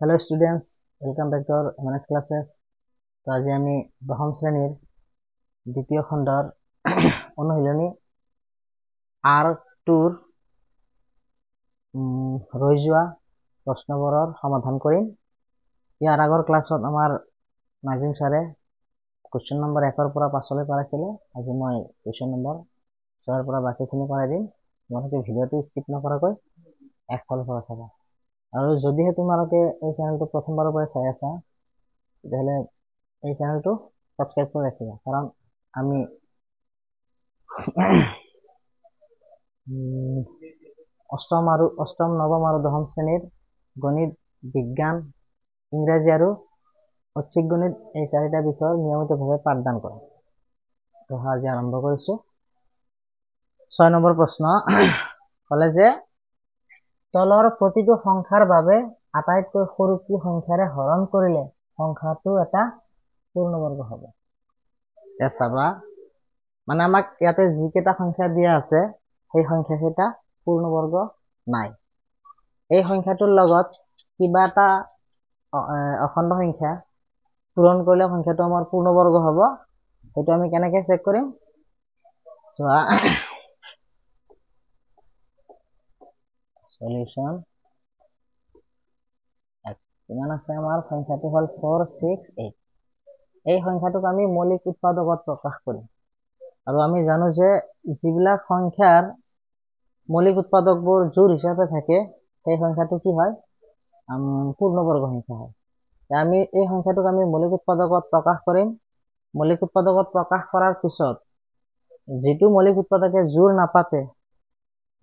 Hello students, welcome back to আওয়াৰ MNS classes. তো আজি আমি দশম শ্ৰেণীৰ দ্বিতীয় খণ্ডৰ অনুশীলনী R2 ৰৈ যোৱা প্ৰশ্নবোৰৰ সমাধান কৰিম। ইয়াৰ আগৰ ক্লাছত আমাৰ নাজিম ছাৰে কুৱেশ্যন নম্বৰ 1 পৰা 5 লৈ কৰাইছিলে। আজি মই কুৱেশ্যন নম্বৰ 6 পৰা বাকীখিনি কৰাই দিম। তোমালোকে ভিডিঅ'টো স্কিপ নকৰাকৈ একফালৰ পৰা চাবা। আৰু যদিহে তোমালোকে এই চেনেলটো প্ৰথমবাৰৰ পৰা চাই আছা তেতিয়াহ'লে এই চেনেলটো সাবস্ক্ৰাইব কৰে ৰাখিবা, কাৰণ আমি অষ্টম নবম আৰু দশম শ্ৰেণীৰ গণিত, বিজ্ঞান, ইংৰাজী আৰু ঐচ্ছিক গণিত এই চাৰিটা বিষয়ৰ নিয়মিতভাৱে পাঠদান কৰে। তো আজি আৰম্ভ কৰিছো। 6 নম্বৰ প্ৰশ্ন ক'লে যে তলৰ প্ৰতিটো সংখ্যাৰ বাবে আটাইতকৈ সৰু কি সংখ্যাৰে হৰণ কৰিলে সংখ্যাটো এটা পূৰ্ণবৰ্গ হ'ব। চাবা, মানে আমাক ইয়াতে যিকেইটা সংখ্যা দিয়া আছে সেই সংখ্যাকেইটা পূৰ্ণবৰ্গ নাই। এই সংখ্যাটোৰ লগত কিবা এটা অখণ্ড সংখ্যা পূৰণ কৰিলে সংখ্যাটো আমাৰ পূৰ্ণবৰ্গ হ'ব। সেইটো আমি কেনেকৈ চেক কৰিম? চোৱা, সলিউশন কিমান আছে আমাৰ? সংখ্যাটো হ'ল 468। এই সংখ্যাটোক আমি মৌলিক উৎপাদকত প্ৰকাশ কৰিম। আৰু আমি জানো যে যিবিলাক সংখ্যাৰ মৌলিক উৎপাদকবোৰ জোড় হিচাপে থাকে সেই সংখ্যাটো কি হয়? পূৰ্ণবৰ্গ সংখ্যা হয়। আমি এই সংখ্যাটোক আমি মৌলিক উৎপাদকত প্ৰকাশ কৰিম। মৌলিক উৎপাদকত প্ৰকাশ কৰাৰ পিছত যিটো মৌলিক উৎপাদকে জোড় নাপাতে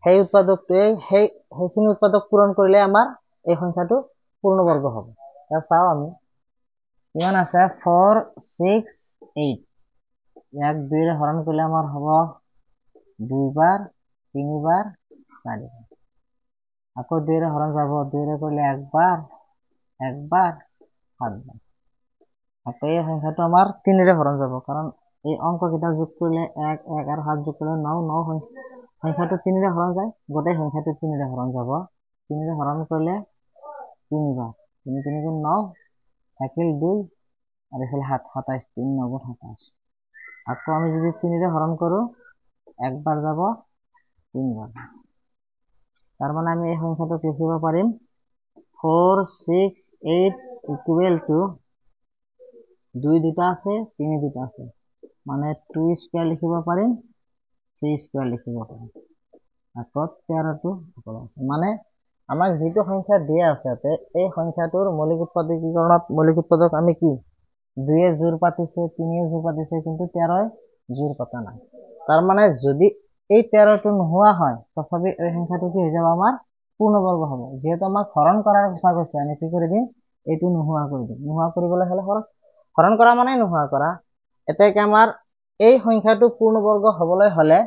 সেই উৎপাদকটোৱে সেইখিনি উৎপাদক পূৰণ কৰিলে আমাৰ এই সংখ্যাটো পূৰ্ণবৰ্গ হ'ব। চাওঁ আমি কিমান আছে? 468। ইয়াক 2ৰে হৰণ কৰিলে আমাৰ হ'ব 2 বাৰ, 3 বাৰ, 4 বাৰ। আকৌ 2ৰে হৰণ যাব, 2ৰে কৰিলে 1 বাৰ, 1 বাৰ, 7 বাৰ। আকৌ এই সংখ্যাটো আমাৰ 3ৰে হৰণ যাব, কাৰণ এই অংককেইটা যোগ কৰিলে 1, 1 আৰু 7 যোগ কৰিলে 9, 9 সংখ্যাটো 3ৰে হৰণ যায়। গোটেই সংখ্যাটো 3ৰে হৰণ যাব। 3ৰে হৰণ কৰিলে 3 বাৰ, 3 3 গুণ 9 থাকিল 2 আৰু এইফালে 7, 27, 3 9 গুণ 27। আকৌ আমি যদি 3ৰে হৰণ কৰো 1 বাৰ যাব, 3 বাৰ। তাৰ মানে আমি এই সংখ্যাটোক লিখিব পাৰিম 468 ইকুৱেল টু 2 দুটা আছে, 3 দুটা আছে, মানে 2 স্কোয়াৰ লিখিব পাৰিম, 3 স্কোয়াৰ লিখিব পাৰিম। আকৌ 13টো অকল আছে। মানে আমাক যিটো সংখ্যা দিয়া আছে এই সংখ্যাটোৰ মৌলিক উৎপাদকীকৰণত মৌলিক উৎপাদক আমি কি 2য়ে জোড় পাতিছে, 3য়ে জোড় পাতিছে, কিন্তু 13য়ে জোড় পাতা নাই। তাৰ মানে যদি এই 13টো নোহোৱা হয় তথাপি এই সংখ্যাটো কি হৈ যাব? আমাৰ পূৰ্ণবৰ্গ হ'ব। যিহেতু আমাক হৰণ কৰাৰ কথা কৈছে, আমি কি কৰি দিম? এইটো নোহোৱা কৰি দিম। নোহোৱা কৰিবলৈ হ'লে হৰণ কৰা মানে নোহোৱা কৰা। এতিয়া আমাৰ এই সংখ্যাটো পূৰ্ণবৰ্গ হ'বলৈ হ'লে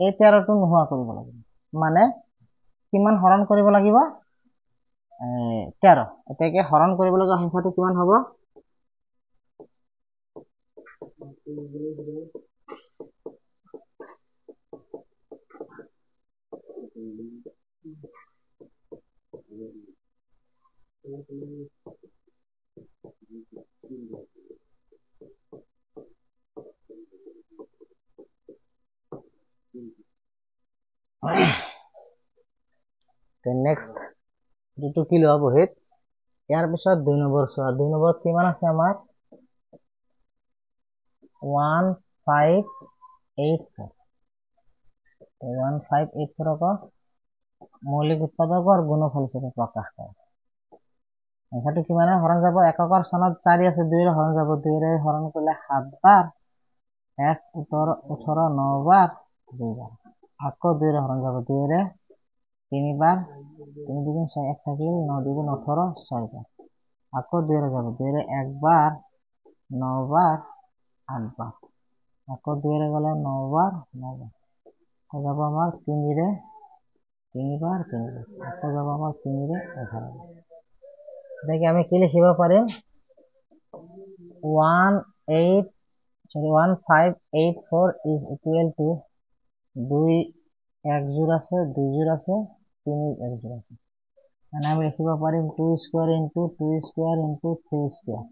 এই 13টো নোহোৱা কৰিব লাগিব। মানে কিমান হৰণ কৰিব লাগিব? 13। এতিয়া হৰণ কৰিবলগীয়া সংখ্যাটো কিমান হ'ব? নেক্সট যিটো কি লোৱা বহিত, ইয়াৰ পিছত 2 নম্বৰ চোৱা। 2 নম্বৰত কিমান আছে আমাৰ? 1584। 1584 আকৌ মৌলিক উৎপাদকৰ গুণফল হিচাপে প্ৰকাশ কৰে। সংখ্যাটো কিমানে হৰণ যাব? এককৰ স্থানত 4 আছে, 2ৰে হৰণ যাব, 2ৰে হৰণ কৰিলে 7 বাৰ, 1 18 9 বাৰ, 2 বাৰ। আকৌ 2ৰে হৰণ যাব, 2ৰে 3 বাৰ, 3 2 6 1 থাকিল, 9 2 18 6 বাৰ। আকৌ 2ৰে যাব, 2ৰে 1 বাৰ, 9 বাৰ, 8 বাৰ। আকৌ 2ৰে গ'লে 9 বাৰ, 9 বাৰ। আকৌ যাব আমাৰ 3ৰে 3 বাৰ, 3 বাৰ। আকৌ যাব আমাৰ 3ৰে 11 বাৰ। এতিয়া আমি কি লিখিব পাৰিম? 1584 is equal to 2 এক জোড় আছে, 2 জোড় আছে, 3 এক জোড় আছে। মানে আমি লিখিব পাৰিম 2 square into 2 square into 3 square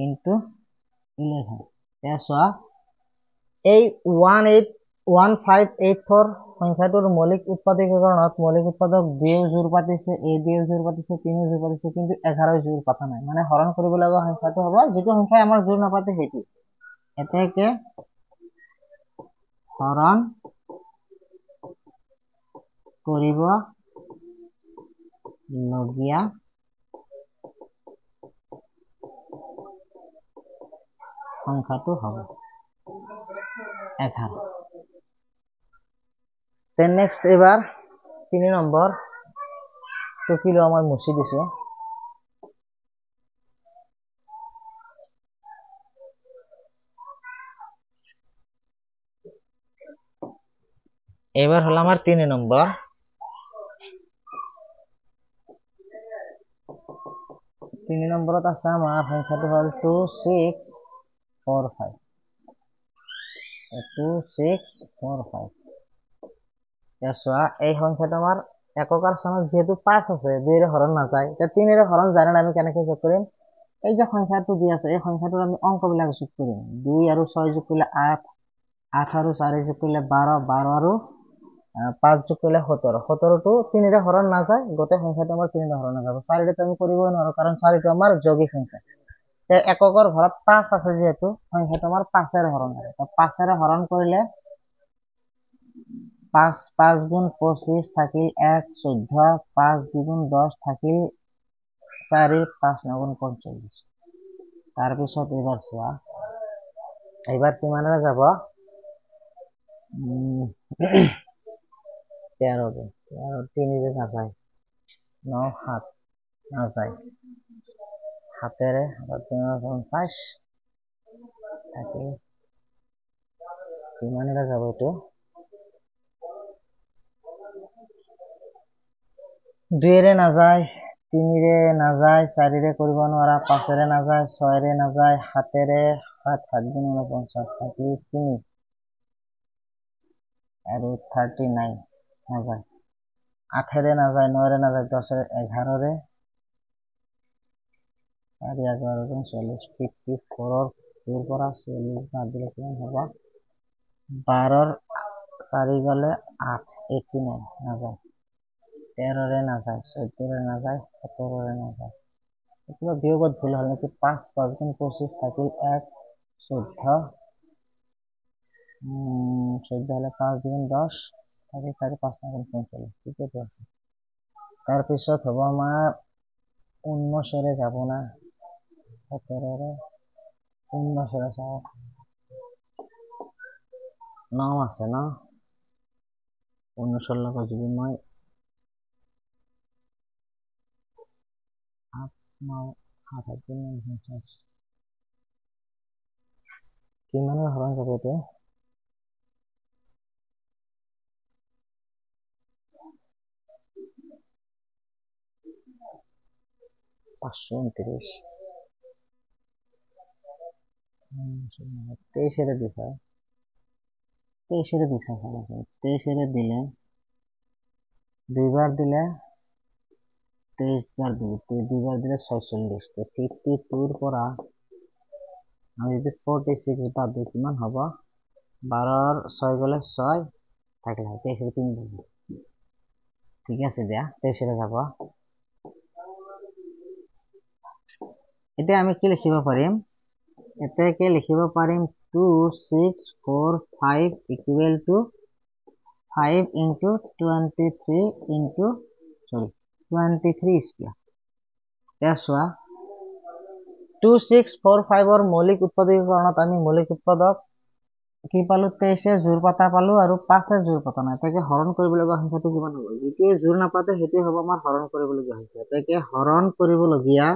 into 11 এতিয়া চোৱা এই 1584 সংখ্যাটোৰ মৌলিক উৎপাদকীকৰণত মৌলিক উৎপাদক 2 জোৰ পাতিছে a 2 জোৰ পাতিছে 3 জোৰ পাতিছে কিন্তু 11 জোৰ পাতা নাই মানে হৰণ কৰিব লগা সংখ্যাটো হ'ব যেটো সংখ্যা আমাৰ জোৰ নাপাতে সেইটো এতেকে হৰণ কৰিব লগিয়া সংখ্যাটো হ'ব 11 then next এবাৰ 3 নম্বৰ টকিলো আমাৰ মুছি দিছো এবাৰ হল আমাৰ 3 নম্বৰ 3 নম্বৰত আছে আমাৰ সংখ্যাটো হল 2645 2645 চোৱা এই সংখ্যাটো আমাৰ এককৰ স্থানত যেহেতু 5 আছে 2 ৰে হৰণ নাযায় তে 3 ৰে হৰণ জানেন আমি কেনেকৈ যোগ কৰিম এই যে সংখ্যাটো দি আছে এই সংখ্যাটোৰ আমি অংকবিলাক যোগ কৰিম 2 আৰু 6 যোগ কৰিলে 8 8 আৰু 4 যোগ কৰিলে 12 12 আৰু 5 যোগ কৰিলে 17 17 টো 3 ৰে হৰণ নাযায় গোটেই সংখ্যাটো আমাৰ 3 ৰে হৰণ নাযাব 4 ৰে আমি কৰিব নোৱাৰো কাৰণ 4 টো আমাৰ যৌগিক সংখ্যা তে এককৰ ঘৰত 5 আছে যেহেতু সংখ্যাটো আমাৰ 5 ৰে হৰণ হয় তো 5 ৰে হৰণ কৰিলে 5 5 গুণ 25 থাকিল 1 14 5 দুগুণ 10 থাকিল 4 5 9 গুণ 45 তাৰ পিছত এবাৰ চোৱা এবাৰ কিমানৰে যাব 13 গুণ 3 ৰে নাযায় 9 7 নাযায় 7 ৰে 50 থাকিল কিমানৰে যাব এইটো 2 ৰে নাযায় 3 ৰে নাযায় 4 ৰে কৰিব নোৱাৰা 5 ৰে নাযায় 6 ৰে নাযায় 7 ৰে 7 7 গুণ 49 থাকিল 3 আৰু 39 নাযায় 8 ৰে নাযায় 9 ৰে নাযায় 10 ৰে 11 ৰে 4 11 গুণ 40 54 ৰ পৰা 40 বাদ দিলে কিমান হ'ব 12 ৰ 4 গলে 8 89 নাযায় 13 ৰে নাযায় 14 ৰে নাযায় 17 ৰে নাযায় কিবা বিয়োগত ভুল হল নেকি 5 5 গুণ 25 থাকিল 1 14 হলে 5 দুগুণ 10 থাকিল 4 5 9 গুণ 45 ঠিকেই আছে তাৰপিছত হ'ব আমাৰ 19 ৰে যাব না 17 ৰে 19 ৰে চাও 9 আছে না 19 লগত যদি মই 8 9 7 50 কিমানৰ হৰণ যাব এইটো 529 23 রে দিছে 23 রে দিছে 23 রে দিলে দুইবার দিলে 23 বার দিলে দুইবার দিলে 46 তো 52 ৰ পৰা আমি যদি 46 বাদ দিই কিমান হ'ব 12 ৰ 6 গলে 6 থাকিলে 23 ৰে 3 দিব ঠিক আছে দিয়া 23 ৰে যাব এতিয়া আমি কি লিখিব পাৰিম এতেকে লিখিব পাৰিম 2645 equal to 5 into 23 into 23 square চোৱা 2645 ৰ মৌলিক উৎপাদকীকৰণত আমি মৌলিক উৎপাদক কি পালো 23 জোৰ পাতা পালো আৰু 5 জোৰ পাতা নাই তাকে হৰণ কৰিবলগীয়া সংখ্যাটো কিমান হ'ব যেটো জোৰ নাপাতে হেতু হ'ব আমাৰ হৰণ কৰিবলগীয়া সংখ্যা তাকে হৰণ কৰিবলগীয়া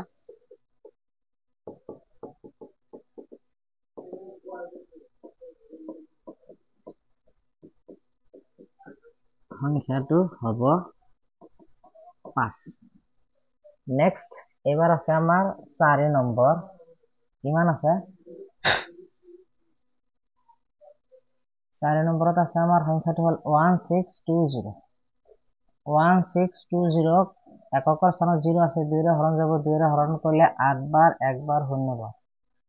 সংখ্যাটো হ'ব 5 নেক্সট এবাৰ আছে আমাৰ 4 নম্বৰ কিমান আছে 4 নম্বৰত আছে আমাৰ সংখ্যাটো হল 1620 1620 ক এককৰ স্থানত 0 আছে, 2ৰে হৰণ যাব, 2ৰে হৰণ কৰিলে 8 বাৰ, 1 বাৰ, 0 বাৰ।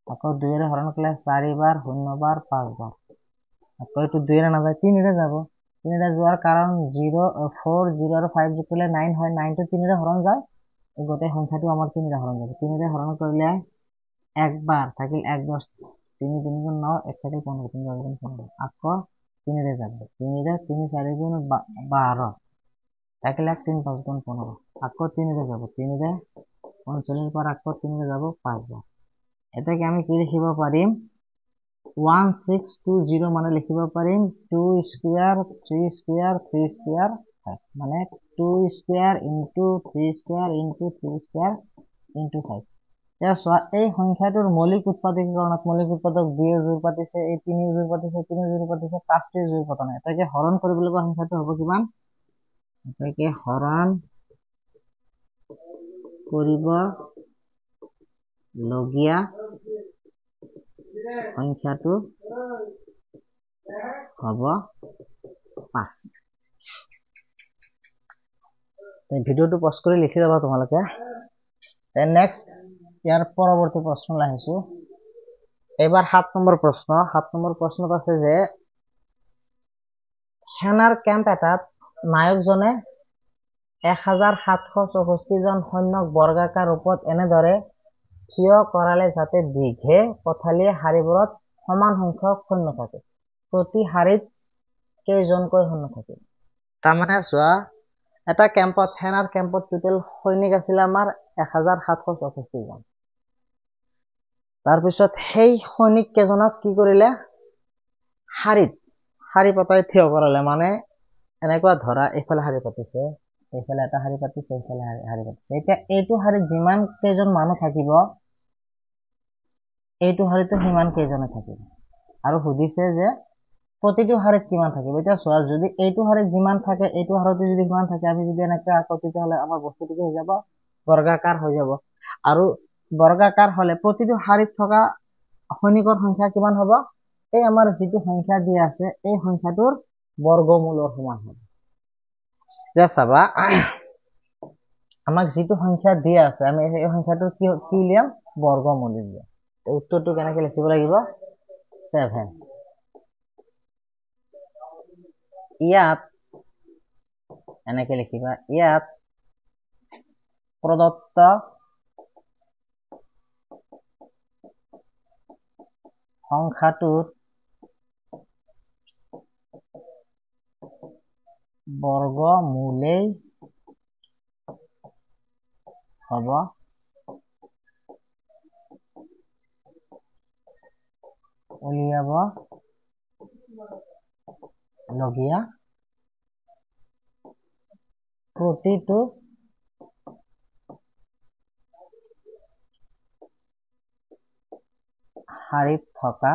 আকৌ 2ৰে হৰণ কৰিলে 4 বাৰ, 0 বাৰ, 5 বাৰ। আকৌ এইটো 2ৰে নাযায়, 3ৰে যাব। 3ৰে যোৱাৰ কাৰণ 0, 4, 0 আৰু 5 যোগ কৰিলে 9 হয়। 9টো 3ৰে হৰণ যায়, এই গোটেই সংখ্যাটো আমাৰ 3ৰে হৰণ যাব। 3ৰে হৰণ কৰিলে 1 বাৰ, থাকিল 1 10, 3 3 গুণ 9, 1 থাকিল 15, 3 গুণ 15। আকৌ 3ৰে যাব, 3ৰে 3 4 গুণ 12, থাকিল 1 3 5 গুণ 15। আকৌ 3ৰে যাব, 3ৰে 39 বাৰ, আকৌ 3ৰে যাব 5 বাৰ। এটাকে আমি কি লিখিব পাৰিম? 1620 মানে লিখিব পাৰিম 2 স্কোয়াৰ 3 স্কোয়াৰ 3 স্কোয়াৰ 5, মানে 2 square into 3 square into 3 square into 5। এতিয়া চোৱা, এই সংখ্যাটোৰ মৌলিক উৎপাদকীকৰণত মৌলিক উৎপাদক 2 জোৰ পাতিছে, এই 3 জোৰ পাতিছে, 3 জোৰ পাতিছে, 5টোৱে জোৰ পতা নাই। এটাকে হৰণ কৰিবলৈ গ'লে সংখ্যাটো হ'ব কিমান? এটাকে হৰণ কৰিব লগীয়া সংখ্যাটো হ'ব 5। ভিডিঅ'টো পজ কৰি লিখি ল'বা তোমালোকে। নেক্সট ইয়াৰ পৰৱৰ্তী প্ৰশ্নলৈ আহিছো। এইবাৰ 7 নম্বৰ প্ৰশ্ন। 7 নম্বৰ প্ৰশ্নত আছে যে সেনাৰ কেম্প এটাত নায়কজনে 1764 জন সৈন্যক বৰ্গাকাৰ ৰূপত এনেদৰে থিয় কৰালে যাতে দীঘে পথালিয়ে শাৰীবোৰত সমান সংখ্যক সৈন্য থাকে। প্ৰতি শাৰীত কেইজনকৈ সৈন্য থাকে? তাৰমানে চোৱা, এটা কেম্পত, সেনাৰ কেম্পত টোটেল সৈনিক আছিল আমাৰ 1764 জন। তাৰপিছত সেই সৈনিক কেইজনক কি কৰিলে? শাৰী পতাই থিয় কৰালে। মানে এনেকুৱা ধৰা, এইফালে শাৰী পাতিছে, এইফালে এটা শাৰী পাতিছে, এইফালে শাৰী পাতিছে। এতিয়া এইটো শাৰীত যিমান কেইজন মানুহ থাকিব, এইটো শাৰীতো সিমান কেইজনে থাকিব। আৰু সুধিছে যে প্ৰতিটো শাৰীত কিমান থাকিব। এতিয়া চোৱা, যদি এইটো শাৰীত যিমান থাকে, এইটো শাৰীতো যদি সিমান থাকে, আমি যদি এনেকৈ আঁকো, তেতিয়াহ'লে আমাৰ বস্তুটো কি হৈ যাব? বৰ্গাকাৰ হৈ যাব। আৰু বৰ্গাকাৰ হলে প্ৰতিটো শাৰীত থকা সৈনিকৰ সংখ্যা কিমান হ'ব? এই আমাৰ যিটো সংখ্যা দিয়া আছে, এই সংখ্যাটোৰ বৰ্গমূলৰ সমান হ'ব। এতিয়া চাবা, আমাক যিটো সংখ্যা দিয়া আছে, আমি এই সংখ্যাটোৰ কি উলিয়াম? বৰ্গমূল উলিয়াম। উত্তৰটো কেনেকে লিখিব লাগিব? 7। ইয়াত এনেকে লিখিবা, ইয়াত প্ৰদত্ত সংখ্যাটোৰ বৰ্গমূলেই হ'ব উলিয়াব লগীয়া প্ৰতিটো শাৰীত থকা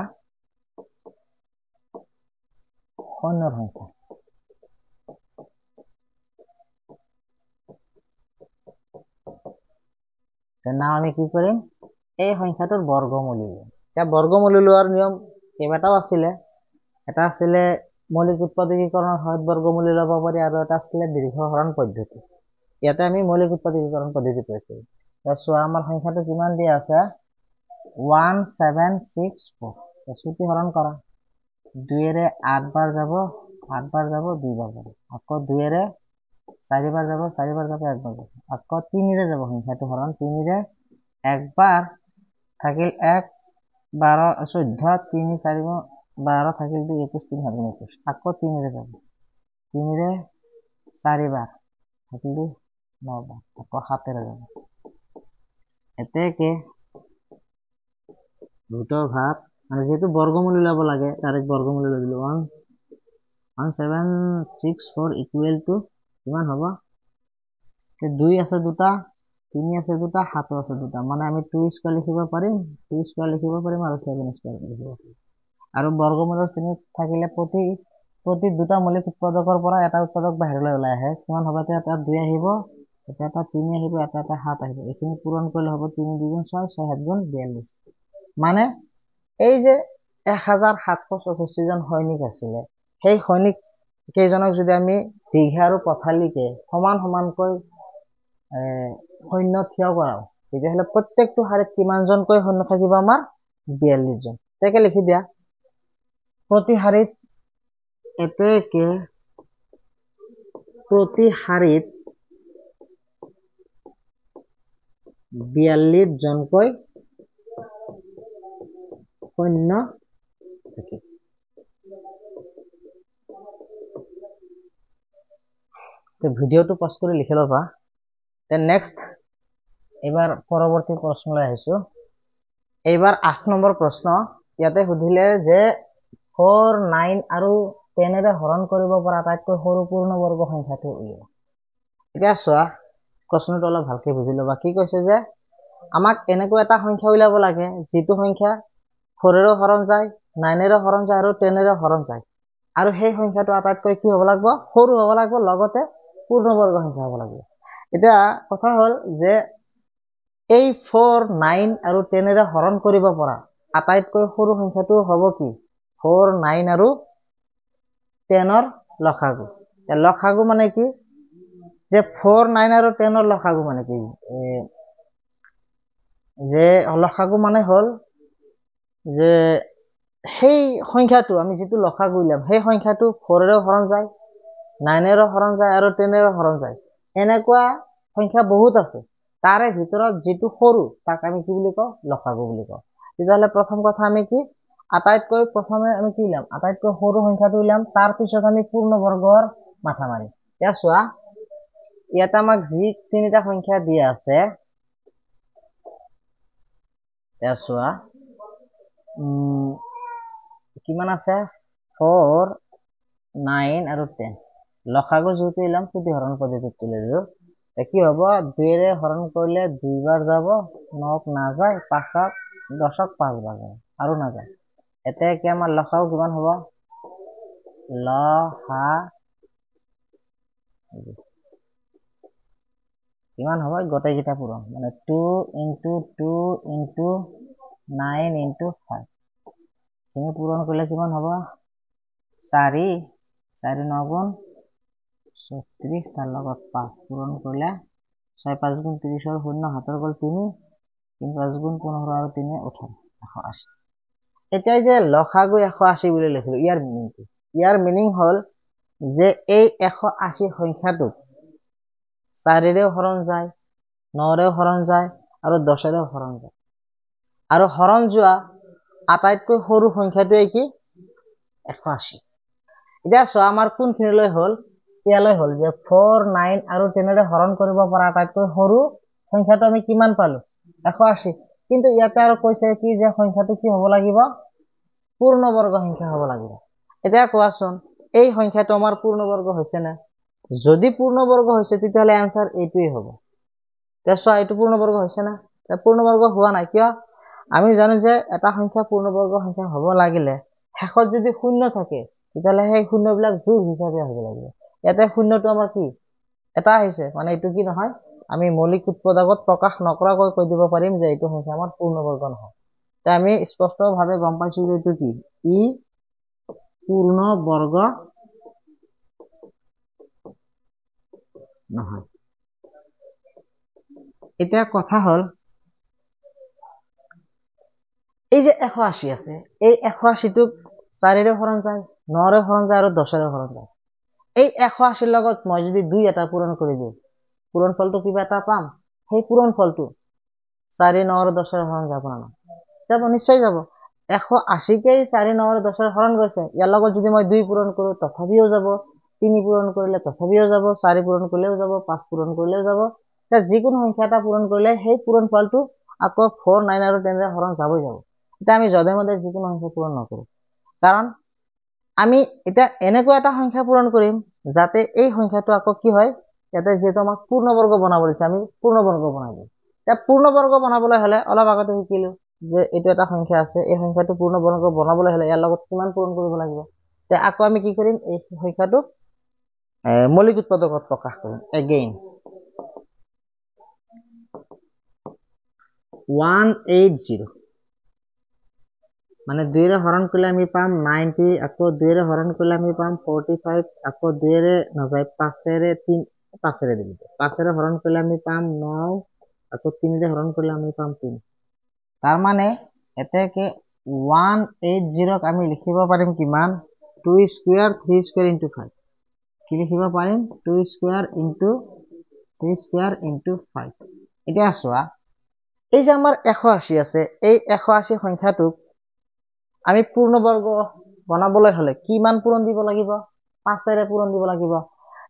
সৈন্যৰ সংখ্যা। নাও আমি কি কৰিম? এই সংখ্যাটোৰ বৰ্গমূল উলিয়াম। এতিয়া বৰ্গমূল উলিওৱাৰ নিয়ম কেইবাটাও আছিলে। এটা আছিলে মৌলিক উৎপাদকীকৰণৰ সহায়ত বৰ্গমূল উলিয়াব পাৰি, আৰু এটা আছিলে দীৰ্ঘহৰণ পদ্ধতি। ইয়াতে আমি মৌলিক উৎপাদকীকৰণ পদ্ধতি প্ৰয়োগ কৰিম। চোৱা, আমাৰ সংখ্যাটো কিমান দিয়া আছে? 1764। চুটি হৰণ কৰা। 2ৰে 8 বাৰ যাব, 8 বাৰ যাব, 2 বাৰ যাব। আকৌ 2ৰে 4 বাৰ যাব, 4 বাৰ যাব, 1 বাৰ যাব। আকৌ 3ৰে যাব, সংখ্যাটো হৰণ 3ৰে 1 বাৰ, থাকিল 1 12 14, 3 4 12, থাকিল 2 21, 3 7 21। আকৌ 3ৰে যাব, 3ৰে 4 বাৰ, থাকিল 2 9 বাৰ। আকৌ 7ৰে যাব। এতেকে দুটোৰ ভাগ, মানে যেহেতু বৰ্গমূল উলিয়াব লাগে, ডাইৰেক্ট বৰ্গমূল উলিয়াই দিলো। 1764 ইকুৱেল টু কিমান হ'ব? 2 আছে দুটা, 3 আছে দুটা, 7 আছে দুটা। মানে আমি 2 স্কোয়াৰ লিখিব পাৰিম, 3 স্কোয়াৰ লিখিব পাৰিম, আৰু 7 স্কোয়াৰ লিখিব পাৰিম। আৰু বৰ্গমূলৰ চিহ্ন থাকিলে প্ৰতি দুটা মৌলিক উৎপাদকৰ পৰা এটা উৎপাদক বাহিৰলৈ ওলাই আহে। কিমান হ'ব? এটা 2 আহিব, এটা 3 আহিব, এটা 7 আহিব। এইখিনি পূৰণ কৰিলে হ'ব 3 2 গুণ 6, 6 7 গুণ 42। মানে এই যে 1764 জন সৈনিক আছিলে, সেই সৈনিক কেইজনক যদি আমি দীঘে আৰু পথালিকে সমান সমানকৈ সৈন্য থিয় কৰাও তেতিয়াহ'লে প্ৰত্যেকটো শাৰীত কিমানজনকৈ সৈন্য থাকিব আমাৰ 42 জন তাকে লিখি দিয়া প্ৰতি শাৰীত এতেকে প্ৰতি শাৰীত 42 জনকৈ সৈন্য থাকে তো ভিডিওটো পজ কৰি লিখি ল'বা দেন নেক্সট এবাৰ পৰৱৰ্তী প্ৰশ্নলৈ আহিছো এইবাৰ 8 নম্বৰ প্ৰশ্ন ইয়াতে সুধিলে যে 4 9 আৰু 10 ৰে হৰণ কৰিব পৰা আটাইতকৈ সৰু পূৰ্ণবৰ্গ সংখ্যাটো উলিওৱা এতিয়া চোৱা প্ৰশ্নটো অলপ ভালকে বুজি ল'বা কি কৈছে যে আমাক এনেকুৱা এটা সংখ্যা উলিয়াব লাগে যিটো সংখ্যা 4 ৰে হৰণ যায় 9 ৰে হৰণ যায় আৰু 10 ৰে হৰণ যায় আৰু সেই সংখ্যাটো আটাইতকৈ কি হ'ব লাগিব সৰু হ'ব লাগিব লগতে পূৰ্ণবৰ্গ সংখ্যা হ'ব লাগিব এতিয়া কথা হ'ল যে এই 4 9 আৰু 10 ৰে হৰণ কৰিব পৰা আটাইতকৈ সৰু সংখ্যাটো হ'ব কি 4 9 আৰু 10 ৰ লসাগু লসাগু মানে কি যে 4 9 আৰু 10 ৰ লসাগু মানে কি যে লসাগু মানে হ'ল যে সেই সংখ্যাটো আমি যেটো লসাগু উলিয়াম সেই সংখ্যাটো 4 ৰে হৰণ যায় 9 ৰে হৰণ যায় আৰু 10 ৰে হৰণ যায় এনেকুৱা সংখ্যা বহুত আছে তাৰে ভিতৰত যেটো সৰু তাক আমি কি বুলি কওঁ লসাগু বুলি কওঁ তেতিয়াহ'লে প্ৰথম কথা আমি কি আটাইতকৈ প্ৰথমে আমি কি উলিয়াম আটাইতকৈ সৰু সংখ্যাটো উলিয়াম তাৰ পিছত আমি পূৰ্ণবৰ্গৰ মাথা মাৰিম এতিয়া চোৱা ইয়াত আমাক যি তিনিটা সংখ্যা দিয়া আছে এতিয়া চোৱা কিমান আছে 4 9 আৰু 10 লসাগু যেটো উলিয়াম সেইটো হৰণ পদ্ধতিত উলিয়ালো কি হ'ব 2 ৰে হৰণ কৰিলে 2 বাৰ যাব 9 নাযায় 5ক 10ক 5 বাৰ যাব আৰু নাযায় এতিয়া কি আমাৰ লসাগু কিমান হ'ব কিমান হ'ব গোটেইকেইটা পূৰণ মানে 2 * 2 * 9 * 5 তুমি পূৰণ কৰিলে কিমান হ'ব 4 4 9 গুণ 36 তাৰ লগত 5 পূৰণ কৰিলে 6 5 গুণ 30 ৰ 0 হাতৰ গ'ল 3 3 5 গুণ 15 আৰু 3 18 180 এতিয়া যে লসাগু 180 বুলি লিখিলো ইয়াৰ মিনিং হ'ল যে এই 180 সংখ্যাটো 4 ৰে হৰণ যায় 9 ৰে হৰণ যায় আৰু 10 ৰে হৰণ যায় আৰু হৰণ যোৱা আটাইতকৈ সৰু সংখ্যাটোৱে কি 180 এতিয়া চোৱা আমাৰ কোনখিনিলৈ হ'ল ইয়ালৈ হ'ল যে 4 9 আৰু 10 ৰে হৰণ কৰিব পৰা আটাইতকৈ সৰু সংখ্যাটো আমি কিমান পালো 180 কিন্তু ইয়াতে আৰু কৈছে কি যে সংখ্যাটো কি হ'ব লাগিব পূৰ্ণবৰ্গ সংখ্যা হ'ব লাগিব এতিয়া কোৱাচোন এই সংখ্যাটো আমাৰ পূৰ্ণবৰ্গ হৈছে না যদি পূৰ্ণবৰ্গ হৈছে তেতিয়াহ'লে आंसर এইটোই হ'ব তেছৱা এইটো পূৰ্ণবৰ্গ হৈছে না পূৰ্ণবৰ্গ হোৱা নাই কিয় আমি জানো যে এটা সংখ্যা পূৰ্ণবৰ্গ সংখ্যা হ'ব লাগিলে শেষত যদি শূন্য থাকে তেতিয়াহ'লে সেই শূন্যবিলাক যোগ হিচাপে হ'ব লাগিব ইয়াতে শূন্যটো আমাৰ কি এটা আহিছে মানে এইটো কি নহয় আমি মৌলিক উৎপাদকত প্ৰকাশ নকৰাকৈ কৈ দিব পাৰিম যে এইটো সংখ্যা আমাৰ পূৰ্ণবৰ্গ নহয় তে আমি স্পষ্টভাৱে গম পাইছো যে এইটো কি ই পূৰ্ণবৰ্গ নহয় এতিয়া কথা হ'ল এই যে 180 আছে এই 180 টোক 4 ৰে হৰণ যায় 9 ৰে হৰণ যায় আৰু 10 ৰে হৰণ যায় এই 180 লগত মই যদি 2 এটা পূৰণ কৰি দিওঁ পূৰণ ফলটো কিবা এটা পাম সেই পূৰণ ফলটো 4 9 আৰু 10 ৰে হৰণ যাব না যাব নিশ্চয় যাব 180 কে 4 9 আৰু 10 ৰে হৰণ গৈছে ইয়াৰ লগত যদি মই 2 পূৰণ কৰো তথাপিও যাব 3 পূৰণ কৰিলে তথাপিও যাব 4 পূৰণ কৰিলেও যাব 5 পূৰণ কৰিলেও যাব তে যিকোনো সংখ্যা এটা পূৰণ কৰিলে সেই পূৰণ ফলটো আকৌ 4 9 আৰু 10 ৰে হৰণ যাবই যাব এটা আমি জধে মধে যিকোনো সংখ্যা পূৰণ নকৰো কাৰণ আমি এটা এনেকুৱা এটা সংখ্যা পূৰণ কৰিম যাতে এই সংখ্যাটো আকৌ কি হয় ইয়াতে যেটো আমাক পূৰ্ণবৰ্গ বনাব দিছে আমি পূৰ্ণবৰ্গ বনাই দিম তে পূৰ্ণবৰ্গ বনাবলৈ হলে অলপ আগতে শিকিলো যে এইটো এটা সংখ্যা আছে এই সংখ্যাটো পূৰ্ণবৰ্গ বনাবলৈ হলে ইয়াৰ লগত কিমান পূৰণ কৰিব লাগিব তে আকৌ আমি কি কৰিম এই সংখ্যাটো মৌলিক উৎপাদকত প্ৰকাশ কৰিম এগেইন 180 মানে 2 ৰে হৰণ কৰিলে আমি পাম 90 আকৌ 2 ৰে হৰণ কৰিলে আমি পাম 45 আকৌ 2 ৰে নাযায় 5 ৰে 5ৰে দিলো 5ৰে হৰণ কৰিলে আমি পাম 9 আকৌ 3ৰে হৰণ কৰিলে আমি পাম 3 তাৰ মানে এতেকে 180 ক আমি লিখিব পাৰিম কিমান 2 স্কয়াৰ 3 স্কয়াৰ ইনটু 5 কি লিখিব পাৰিম 2 স্কয়াৰ ইনটু 3 স্কয়াৰ ইনটু 5 এতিয়া চোৱা এই যে আমাৰ 180 আছে এই 180 সংখ্যাটোক আমি পূৰ্ণবৰ্গ বনাবলৈ হলে কিমান পূৰণ দিব লাগিব 5ৰে পূৰণ দিব লাগিব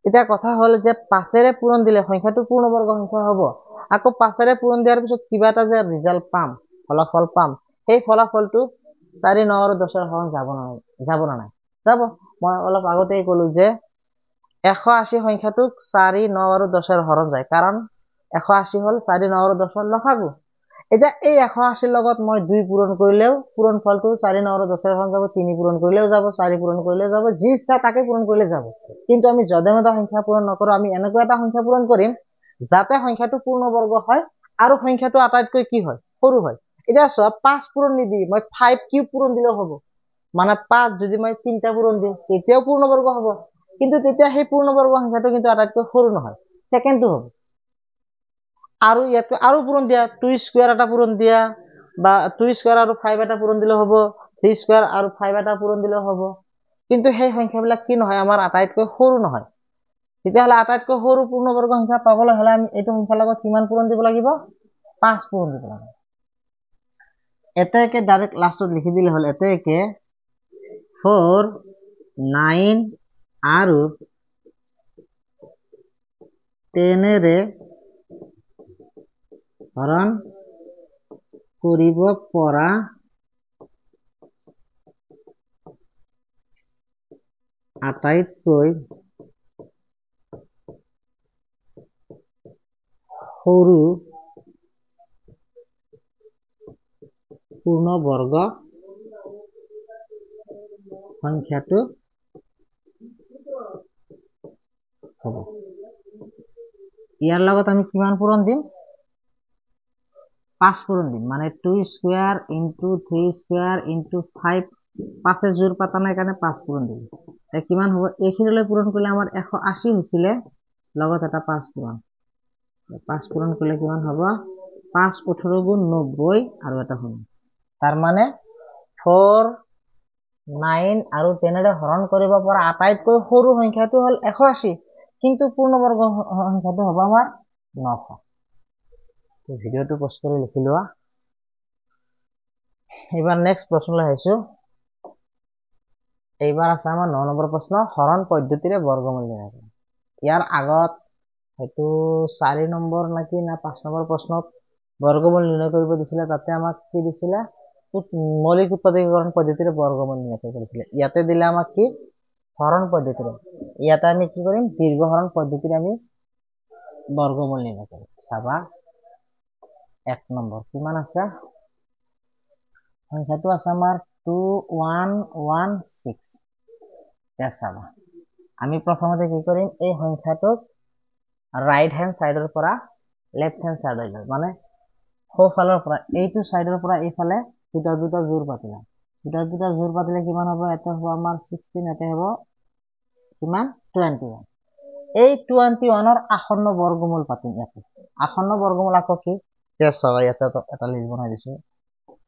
এতিয়া কথা হল যে 5ৰে পূৰণ দিলে সংখ্যাটো পূৰ্ণবৰ্গ সংখ্যা হ'ব আকৌ 5ৰে পূৰণ দিয়াৰ পিছত কিবা এটা যে ৰিজাল্ট পাম ফলাফল পাম সেই ফলাফলটো 4 9 আৰু 10ৰ হৰণ যাব না নাই যাব মই অলপ আগতেই কলো যে 180 সংখ্যাটোক 4 9 আৰু 10ৰ হৰণ যায় কাৰণ 180 হল 4 9 আৰু 10ৰ লসাগু এতিয়া এই 180 লগত মই 2 পূৰণ কৰিলেও পূৰণ ফলটো 4 9 আৰু 10ৰ হৰণ যাব 3 পূৰণ কৰিলেও যাব 4 পূৰণ কৰিলেও যাব যি ইচ্ছা তাকে পূৰণ কৰিলে যাব কিন্তু আমি যধে মধে সংখ্যা পূৰণ নকৰো আমি এনেকুৱা এটা সংখ্যা পূৰণ কৰিম যাতে সংখ্যাটো পূৰ্ণবৰ্গ হয় আৰু সংখ্যাটো আটাইতকৈ কি হয় সৰু হয় এতিয়া চোৱা 5 পূৰণ নিদি মই 5 কিউব পূৰণ দিলেও হ'ব মানে 5 যদি মই 3টা পূৰণ দিওঁ তেতিয়াও পূৰ্ণবৰ্গ হ'ব কিন্তু তেতিয়া সেই পূৰ্ণবৰ্গ সংখ্যাটো কিন্তু আটাইতকৈ সৰু নহয় সেকেন্ডটো হ'ব আৰু ইয়াতে আৰু পূৰণ দিয়া 2 স্কয়াৰ এটা পূৰণ দিয়া বা 2 স্কয়াৰ আৰু 5 এটা পূৰণ দিলেও হ'ব 3 স্কয়াৰ আৰু 5 এটা পূৰণ দিলেও হ'ব কিন্তু সেই সংখ্যাবিলাক কি নহয় আমাৰ আটাইতকৈ সৰু নহয় তেতিয়াহলে আটাইতকৈ সৰু পূৰ্ণবৰ্গ সংখ্যা পাবলৈ হলে আমি এইটো সংখ্যাৰ লগত কিমান পূৰণ দিব লাগিব 5 পূৰণ দিব লাগিব এতেকে ডাইৰেক্ট লাষ্টত লিখি দিলে হল এতেকে 4 9 আৰু 10ৰে হৰণ কৰিব পৰা আটাইতকৈ সৰু পূৰ্ণবৰ্গ সংখ্যাটো হ'ব ইয়াৰ লগত আমি কিমান পূৰণ দিম 5 পূৰণ দিম মানে 2 স্কয়াৰ ইনটু 3 স্কয়াৰ ইনটু 5 5 জোৰ পাতা নাই কাৰণে 5 পূৰণ দিম এতিয়া কিমান হ'ব এইখিনিলৈ পূৰণ কৰিলে আমাৰ 180 হৈছিলে লগত এটা 5 পূৰণ 5 পূৰণ কৰিলে কিমান হ'ব 5 18 গুণ 90 আৰু এটা শূন্য তাৰ মানে 4 9 আৰু 10ৰে হৰণ কৰিব পৰা আটাইতকৈ সৰু সংখ্যাটো হল 180 কিন্তু পূৰ্ণবৰ্গ সংখ্যাটো হ'ব আমাৰ 900 ভিডিওটো পজ কৰি লিখি লোৱা এবাৰ নেক্সট প্ৰশ্নলৈ আহিছো এইবাৰ আছে আমাৰ 9 নম্বৰ প্ৰশ্ন হৰণ পদ্ধতিৰে বৰ্গমূল নিৰ্ণয় কৰা ইয়াৰ আগত হয়তো 4 নম্বৰ নাকি না 5 নম্বৰ প্ৰশ্নত বৰ্গমূল নিৰ্ণয় কৰিব দিছিলে তাতে আমাক কি দিছিলে মৌলিক উৎপাদকীকৰণ পদ্ধতিৰে বৰ্গমূল নিৰ্ণয় কৰিব দিছিলে ইয়াতে দিলে আমাক কি হৰণ পদ্ধতিৰে ইয়াতে আমি কি কৰিম দীৰ্ঘ হৰণ পদ্ধতিৰে আমি বৰ্গমূল নিৰ্ণয় কৰিম চাবা 1 নম্বৰ কিমান আছে সংখ্যাটো আছে আমাৰ 2116 চাবা আমি প্ৰথমতে কি কৰিম এই সংখ্যাটোক ৰাইট হেণ্ড সাইডৰ পৰা লেফট হেণ্ড সাইডলৈ যাম মানে সোঁফালৰ পৰা এইটো সাইডৰ পৰা এইফালে দুটা দুটা জোৰ পাতিলা দুটা জোৰ পাতিলে কিমান হ'ব এটা হ'ব আমাৰ 16 এটা হ'ব কিমান 21 এই 21ৰ আসন্ন বৰ্গমূল পাতিম ইয়াতে আসন্ন বৰ্গমূল আকৌ কি চাবা ইয়াতে এটা লিষ্ট বনাই দিছো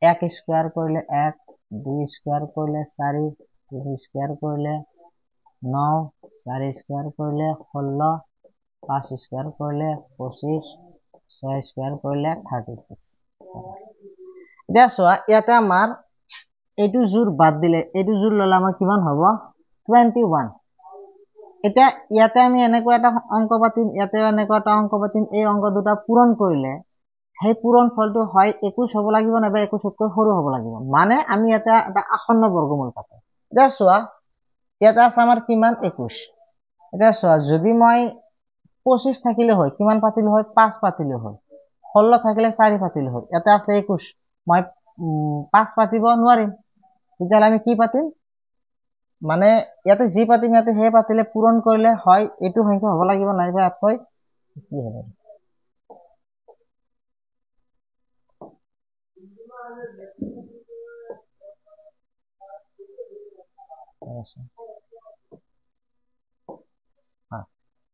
1 স্কয়াৰ কৰিলে 1 2 স্কয়াৰ কৰিলে 4 3 স্কয়াৰ কৰিলে 9 4 স্কয়াৰ কৰিলে 16 5 স্কয়াৰ কৰিলে 25 6 স্কয়াৰ কৰিলে 36 এতিয়া চোৱা ইয়াতে আমাৰ এইটো জোৰ বাদ দিলে এইটো জোৰ ললে আমাৰ কিমান হ'ব 21 এতিয়া ইয়াতে আমি এনেকুৱা এটা অংক পাতিম ইয়াতে এনেকুৱা এটা অংক পাতিম এই অংক দুটা পূৰণ কৰিলে সেই পূৰণ ফলটো হয় 21 হ'ব লাগিব নাইবা 21তকৈ সৰু হ'ব লাগিব মানে আমি এটা আসন্ন বৰ্গমূল পাতিম এতিয়া চোৱা ইয়াতে আছে আমাৰ কিমান 21 এতিয়া চোৱা যদি মই 25 থাকিলে হয় কিমান পাতিলে হয় 5 পাতিলে হয় 16 থাকিলে 4 পাতিলে হয় ইয়াতে আছে 21 মই 5 পাতিব নোৱাৰিম তেতিয়াহ'লে আমি কি পাতিম মানে ইয়াতে যি পাতিম ইয়াতে হে পাতিলে পূৰণ কৰিলে হয় এইটো সংখ্যা হ'ব লাগিব নাইবা ইয়াতকৈ কি হ'ব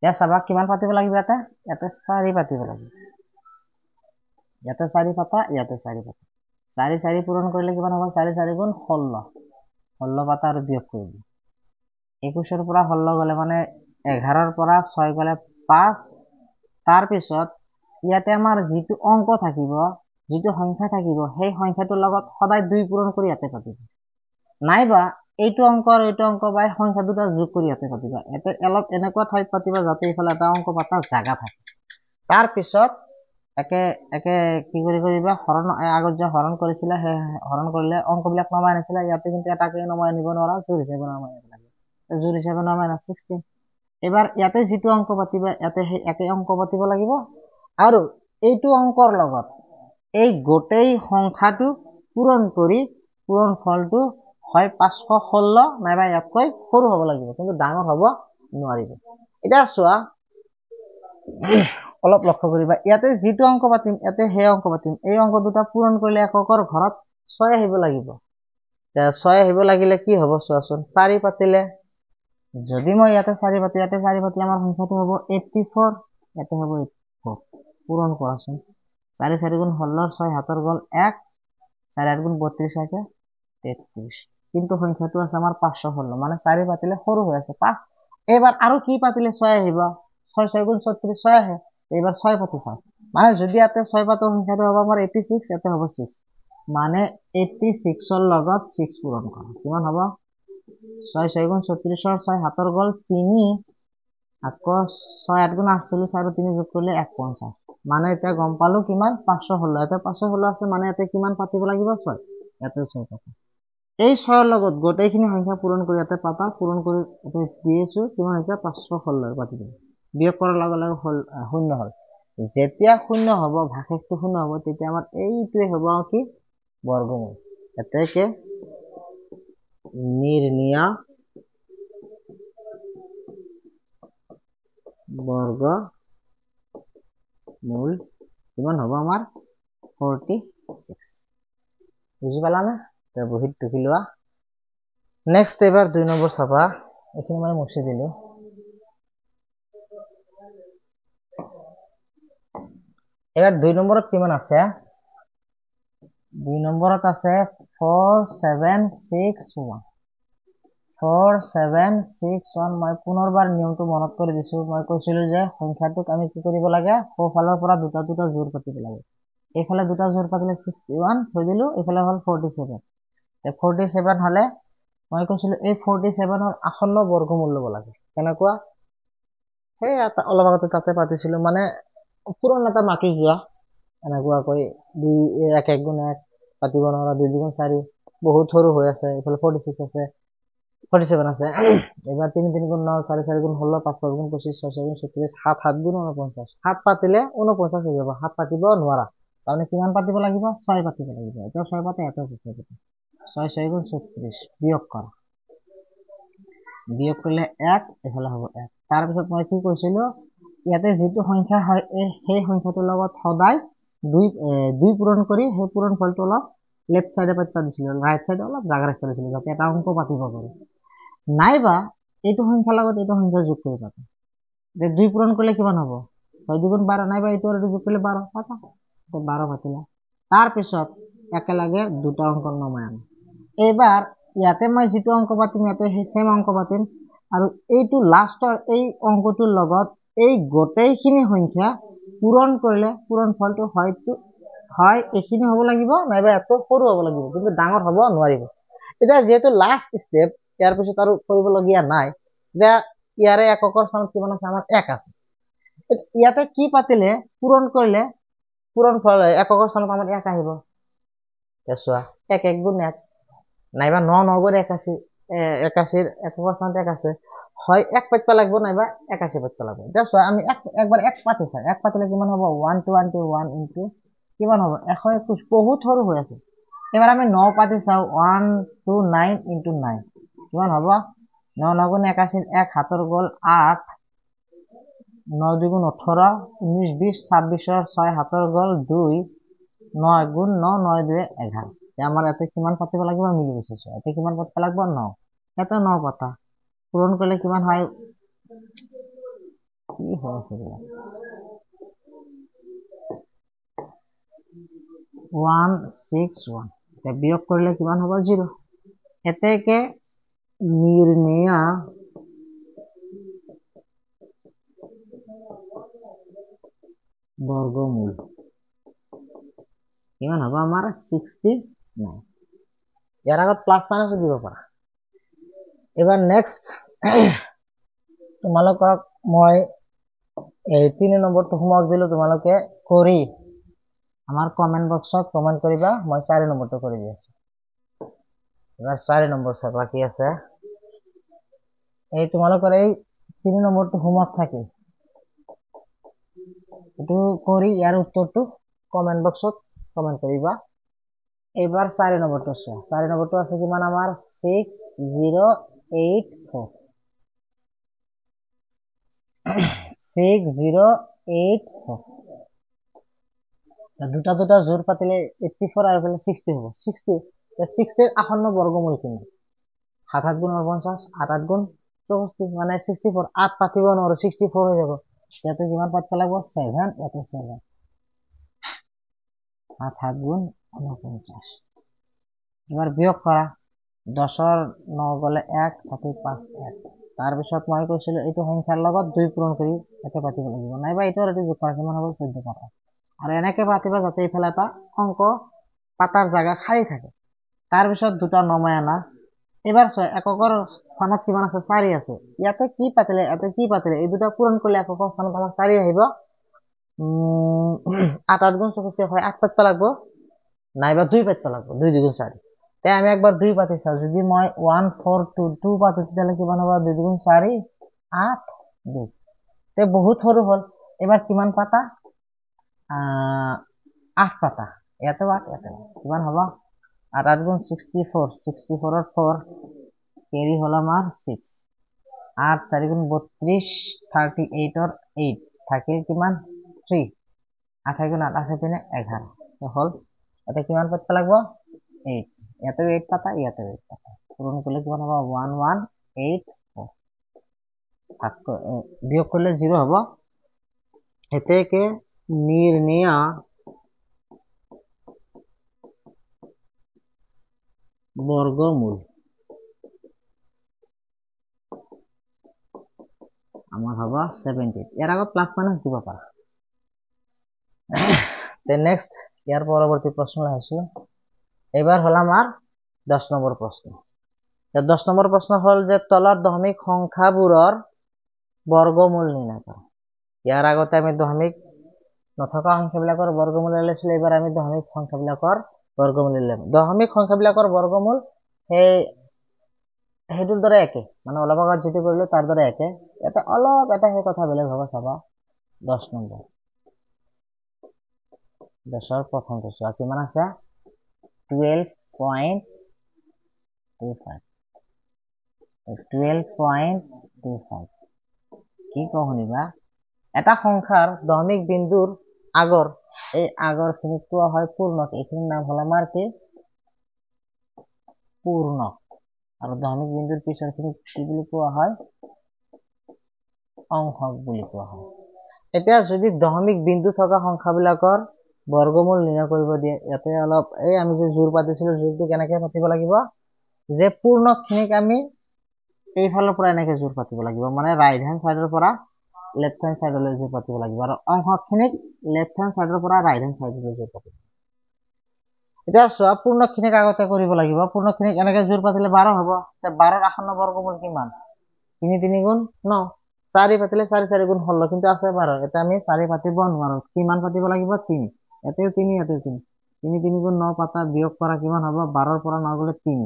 এতিয়া চাবা কিমান পাতিব লাগিব, ইয়াতে 4 পাতিব লাগিব, ইয়াতে 4 পাতা, ইয়াতে 4 পাতা, 4 4 পূৰণ কৰিলে কিমান হ'ব, 4 4 গুণ 16, 16 পাতা আৰু বিয়োগ কৰিলে 21 পৰা 16 গ'লে মানে 11 পৰা 6 গ'লে 5। তাৰ পিছত ইয়াতে আমাৰ যিটো অংক থাকিব, যিটো সংখ্যা থাকিব, সেই সংখ্যাটোৰ লগত সদায় 2 পূৰণ কৰি ইয়াতে পাতিব, নাইবা এইটো অংক আৰু এইটো অংক বা সংখ্যা দুটা যোগ কৰি ইয়াতে পাতিবা। ইয়াতে অলপ এনেকুৱা ঠাইত পাতিবা যাতে এইফালে এটা অংক পাতা জাগা থাকে। তাৰ পিছত একে একে কি কৰিবা, হৰণ, আগত যে হৰণ কৰিছিলে সেই হৰণ কৰিলে অংকবিলাক নমাই আনিছিলে, ইয়াতে কিন্তু এটাকে নমাই আনিব নোৱাৰা, জোৰ হিচাপে নমাই আনিব লাগে, জোৰ হিচাপে নমাই আনা 16। এবাৰ ইয়াতে যিটো অংক পাতিবা ইয়াতে সেই একে অংক পাতিব লাগিব, আৰু এইটো অংকৰ লগত এই গোটেই সংখ্যাটো পূৰণ কৰি পূৰণ ফলটো হয় 516 নাইবা ইয়াতকৈ সৰু হ'ব লাগিব, কিন্তু ডাঙৰ হ'ব নোৱাৰিব। এতিয়া চোৱা, অলপ লক্ষ্য কৰিবা, ইয়াতে যিটো অংক পাতিম ইয়াতে সেই অংক পাতিম, এই অংক দুটা পূৰণ কৰিলে এককৰ ঘৰত 6 আহিব লাগিব। 6 আহিব লাগিলে কি হ'ব চোৱাচোন, 4 পাতিলে, যদি মই ইয়াতে 4 পাতি ইয়াতে 4 পাতি আমাৰ সংখ্যাটো হ'ব 84, ইয়াতে হ'ব 84, পূৰণ কৰাচোন, 4 4 গুণ 16, 6 হাতৰ গ'ল 1, 4 8 গুণ 32 থাকে 33, কিন্তু সংখ্যাটো আছে আমাৰ 516, মানে 4 পাতিলে সৰু হৈ আছে 5। এবাৰ আৰু কি পাতিলে 6 আহিব, 6 6 গুণ 36, 6 আহে, এইবাৰ 6 পাতি চাওঁ, মানে যদি ইয়াতে 6 পাতো সংখ্যাটো হ'ব আমাৰ 86, ইয়াতে হ'ব 6, মানে 86ৰ লগত 6 পূৰণ কৰা, কিমান হ'ব, 6 6 গুণ 36, 6 হাতৰ গ'ল 3, আকৌ 6 8 গুণ 48 আৰু 3 যোগ কৰিলে 49, মানে এতিয়া গম পালো কিমান 516, ইয়াতে 516 আছে, মানে ইয়াতে কিমান পাতিব লাগিব 6, ইয়াতে 6 পাতা, এই 6ৰ লগত গোটেইখিনি সংখ্যা পূৰণ কৰি ইয়াতে পাতা, পূৰণ কৰি ইয়াতে দি আছো, কিমান হৈছে 516 পাতি দিম, বিয়োগ কৰাৰ লগে লগে শূন্য হ'ল, যেতিয়া শূন্য হ'ব, ভাগশেষটো শূন্য হ'ব, তেতিয়া আমাৰ এইটোৱে হ'ব কি বৰ্গমূল, এতেকে নিৰ্ণয় বৰ্গমূল কিমান হ'ব আমাৰ 46, বুজি পালানে? বহীত টুকি লোৱা। নেক্সট এবাৰ 2 নম্বৰ চাবা, এইখিনি মই মুছি দিলো। এবাৰ 2 নম্বৰত কিমান আছে, 2 নম্বৰত আছে 4761, 4761, মই পুনৰবাৰ নিয়মটো মনত কৰি দিছো, মই কৈছিলো যে সংখ্যাটোক আমি কি কৰিব লাগে, সোঁফালৰ পৰা দুটা দুটা জোৰ পাতিব লাগে, এইফালে দুটা জোৰ পাতিলে 61 থৈ দিলো, এইফালে হ'ল 47, 47 হলে মই কৈছিলো এই 47ৰ আসন্ন বৰ্গমূল ল'ব লাগে, কেনেকুৱা, সেই অলপ আগতে তাতে পাতিছিলো, মানে পুৰণ এটা মাতি যোৱা, এনেকুৱাকৈ 2 1 1 গুণ 1 পাতিব নোৱাৰা, 2 2 গুণ 4 বহুত সৰু হৈ আছে, এইফালে 46 আছে, 47 আছে, এবাৰ 3 3 গুণ 9, 4 4 গুণ 16, 5 5 গুণ 25, 6 6 গুণ 36, 7 7 গুণ 49, 7 পাতিলে 49 হৈ যাব, 7 পাতিব নোৱাৰা, তাৰমানে কিমান পাতিব লাগিব, 6 পাতিব লাগিব, এতিয়া 6 পাতে, এটা 6 পাতে, 6 6 গুণ 36, বিয়োগ কৰা, বিয়োগ কৰিলে 1, এইফালে হ'ব 1, তাৰপিছত মই কি কৈছিলো, ইয়াতে যিটো সংখ্যা হয় সেই সংখ্যাটোৰ লগত সদায় 2 পূৰণ কৰি সেই পূৰণ ফলটো অলপ লেফ্ট চাইডে পাতিব দিছিলো, ৰাইট চাইডে অলপ জাগা ৰাখিব দিছিলো, যাতে এটা অংক পাতিব পাৰো, নাইবা এইটো সংখ্যাৰ লগত এইটো সংখ্যা যোগ কৰি পাতা, 2 পূৰণ কৰিলে কিমান হ'ব, 6 2 গুণ 12, নাইবা এইটো আৰু যোগ কৰিলে 12 পাতা, 12 পাতিলা, তাৰপিছত একেলগে দুটা অংক নমাই আনো, এইবাৰ ইয়াতে মই যিটো অংক পাতিম ইয়াতে সেই সেম অংক পাতিম, আৰু এইটো লাষ্টৰ এই অংকটোৰ লগত এই গোটেইখিনি সংখ্যা পূৰণ কৰিলে পূৰণ ফলটো হয় এইখিনি হ'ব লাগিব, নাইবা এত সৰু হ'ব লাগিব, কিন্তু ডাঙৰ হ'ব নোৱাৰিব। এতিয়া যেহেতু লাষ্ট স্টেপ, ইয়াৰ পিছত আৰু কৰিবলগীয়া নাই, এতিয়া ইয়াৰে এককৰ স্থানত কিমান আছে, আমাৰ 1 আছে, ইয়াতে কি পাতিলে পূৰণ কৰিলে পূৰণ ফল এককৰ স্থানত আমাৰ 1 আহিব, চোৱা 1 1 গুণ 1, নাইবা 9 9 গুণ 81, 81ৰ এককৰ স্থানত 1 আছে, হয় 1 পাতিব লাগিব, নাইবা 81 পাতিব লাগিব, এতিয়া চোৱা আমি একবাৰ 1 পাতি চাওঁ, 1 পাতিলে কিমান হ'ব, 1 2 1 2 1 ইনটু কিমান হ'ব 121, বহুত সৰু হৈ আছে, এবাৰ আমি 9 পাতি চাওঁ, 1 2 9 ইনটু 9 কিমান হ'ব, 9 9 গুণ 81, 1 হাতৰ গ'ল 8, 9 2 গুণ 18, 19 20, 26ৰ 6 হাতৰ গ'ল 2, 9 গুণ 9, 9 2 11, আমাৰ ইয়াতে কিমান পাতিব লাগিব, মিলি গৈছে, ইয়াতে কিমান পাতিব লাগিব, 9, ইয়াতে 9 পাতা, পূৰণ কৰিলে কিমান হয়, কি হৈ আছে বিলাক 161 এতিয়া বিয়োগ কৰিলে কিমান হ'ব 0 এতেকে নিৰ্ণয় বৰ্গমূল কিমান হ'ব আমাৰ 69 ইয়াৰ আগত প্লাস মাইনাস দিব পাৰা এবাৰ নেক্সট তোমালোকক মই এই 3 নম্বৰটো হোমৱৰ্ক দিলো তোমালোকে কৰি আমাৰ কমেন্ট বক্সত কমেন্ট কৰিবা মই 4 নম্বৰটো কৰি দি আছো এবাৰ 4 নম্বৰ চাবা কি আছে এই তোমালোকৰ এই 3 নম্বৰটো হোমৱৰ্ক থাকিল এটো কৰি ইয়াৰ উত্তৰটো কমেন্ট বক্সত কমেন্ট কৰিবা এবাৰ 4 নম্বৰটো আছে 4 নম্বৰটো আছে কিমান আমাৰ 6084 6084 দুটা দুটা জোৰ পাতিলে 84 আৰু পেলে 60 হ'ব 60 60 এর আসন্ন বর্গমূল কিমান 7 7 গুণ 49 8 8 গুণ 64 মানে 64 8 পাতিব নোৱাৰো 64 হৈ যাব ইয়াতে কিমান পাতিব লাগিব 7 ইয়াতে 7 8 7 গুণ 49 এবাৰ বিয়োগ কৰা 10 ৰ 9 গলে 1 তাতে 5 1 তাৰ পিছত মই কৈছিলো এইটো সংখ্যাৰ লগত 2 পূৰণ কৰি এতে পাতিব লাগিব নাইবা এইটো আৰু যোগ কৰা কিমান হ'ব 14 পাতা আৰু এনেকে পাতিবা যাতে ইফালে এটা অংক পাতাৰ জায়গা খালি থাকে তাৰ পিছত দুটা নমাই আনা এবাৰ ছয় এককৰ স্থানত কিমান আছে 4 আছে ইয়াতে কি পাতিলে এই দুটা পূৰণ কৰিলে এককৰ স্থানত আমাৰ 4 আহিব 8 8 গুণ 64 হয় 8 পাতিব লাগিব নাইবা 2 পাতিব লাগিব 2 2 গুণ 4 তে আমি একবার 2 পাতি চাও যদি মই 1422 পাতি তাহলে কিমান হ'ব 2 2 গুণ 4 8 2 তে বহুত সৰু হল এবাৰ কিমান পাতা 8 পাতা ইয়াতে 8 ইয়াতে কিমান হ'ব 8 8 গুণ 64 64 ৰ 4 কেৰি হল আমাৰ 6 8 4 গুণ 32 38 ৰ 8 থাকিল কিমান 3 8 গুণ 8 আছে পিনে 11 হল এতে কিমান পাতিব লাগিব 8 ইয়াতে 8 পাতা ইয়াতে 8 পাতা পূরণ করলে কিমান হ'ব 1184 বিয়োগ করলে 0 হ'ব এতেকে নির্ণয় বর্গমূল আমার হব 70 এর আগে প্লাস মাইনাস দিব পারা তে নেক্সট ইয়ার পরবর্তী প্রশ্ন আসছে এবার হল আমার 10 নম্বর প্রশ্ন 10 নম্বর প্রশ্ন হল যে তলৰ দশমিক সংখ্যাবোৰৰ বৰ্গমূল নিৰ্ণয় কৰা ইয়াৰ আগতে আমি দশমিক নথকা সংখ্যাবিলাকৰ বৰ্গমূল লৈছিলো এবাৰ আমি দশমিক সংখ্যাবিলাকৰ বৰ্গমূল ল'ম দশমিক সংখ্যাবিলাকৰ বৰ্গমূল হেইটোৰ দৰে একে মানে অলপ আগত যেটো কৰিলো তাৰ দৰে একে এটা অলপ এটা হে কথা বেলেগ হ'ব চাবা 10 নম্বৰ 10 ৰ প্ৰথমটো চোৱা কিমান আছে 12.25 12.25 কি কওঁ শুনিবা এটা সংখ্যাৰ দশমিক বিন্দুৰ আগৰ এই আগৰ খিনিক কোৱা হয় পূৰ্ণক এইখিনিৰ নাম হল আমাৰ কি পূৰ্ণক আৰু দশমিক বিন্দুৰ পিছৰ খিনিক কি বুলি কোৱা হয় অংশক বুলি কোৱা হয় এতিয়া যদি দশমিক বিন্দু থকা সংখ্যাবিলাকৰ বৰ্গমূল নিৰ্ণয় কৰিব দিয়ে ইয়াতে অলপ এই আমি যে জোৰ পাতিছিলো জোৰটো কেনেকৈ পাতিব লাগিব যে পূৰ্ণকখিনিক আমি এইফালৰ পৰা এনেকৈ জোৰ পাতিব লাগিব মানে ৰাইট হ্যান্ড সাইডৰ পৰা লেফট হ্যান্ড সাইডলৈ জোৰ পাতিব লাগিব আৰু অংশখিনিক লেফট হ্যান্ড সাইডৰ পৰা ৰাইট হ্যান্ড সাইডলৈ জোৰ পাতিব এতিয়া চোৱা পূৰ্ণকখিনিক আগতে কৰিব লাগিব পূৰ্ণকখিনিক এনেকৈ জোৰ পাতিলে 12 হ'ব তে 12 ৰ আসন্ন বৰ্গমূল কিমান 3 3 গুণ 9 4 পাতিলে 4 4 গুণ 16 কিন্তু আছে 12 এটা আমি 4 পাতিব নোৱাৰো কিমান পাতিব লাগিব 3 এতেও 3 এতেও 3 3 3 গুণ 9 পাতা বিয়োগ কৰা কিমান হ'ব 12 ৰ পৰা 9 গলে 3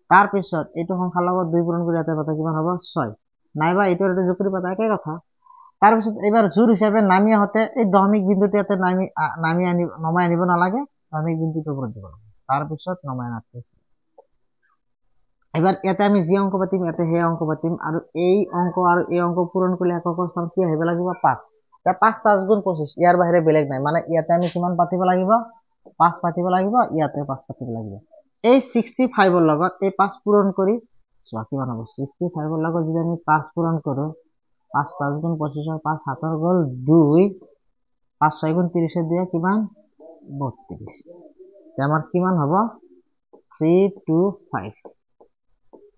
তাৰ পিছত এইটো সংখ্যাৰ লগত 2 পূৰণ কৰি এতে পাতা কিমান হ'ব 6 নাইবা এইটো যোগ কৰি পাতা একে কথা তাৰ পিছত এবাৰ জোৰ হিচাপে নামি আহতে এই দশমিক বিন্দুটো এতে নমাই আনিব নালাগে দশমিক বিন্দুটো ওপৰত দিব লাগে তাৰ পিছত নমাই আনতে এবাৰ ইয়াতে আমি যি অংক পাতিম ইয়াতে সেই অংক পাতিম আৰু এই অংক পূৰণ কৰিলে এককৰ স্থান কি আহিব লাগিব 5 তে 5 5 গুণ 25 ইয়াৰ বাহিৰে বেলেগ নাই মানে ইয়াতে আমি কিমান পাতিব লাগিব 5 পাতিব লাগিব ইয়াতে 5 পাতিব লাগিব এই 65 ৰ লগত এই 5 পূৰণ কৰি চোৱা কিমান হ'ব 65 ৰ লগত যদি আমি 5 পূৰণ কৰো 5 5 গুণ 25 5 7 গ'ল 2 5 6 গুণ 30 দিয়ে কিমান 32 আমাৰ কিমান হ'ব 325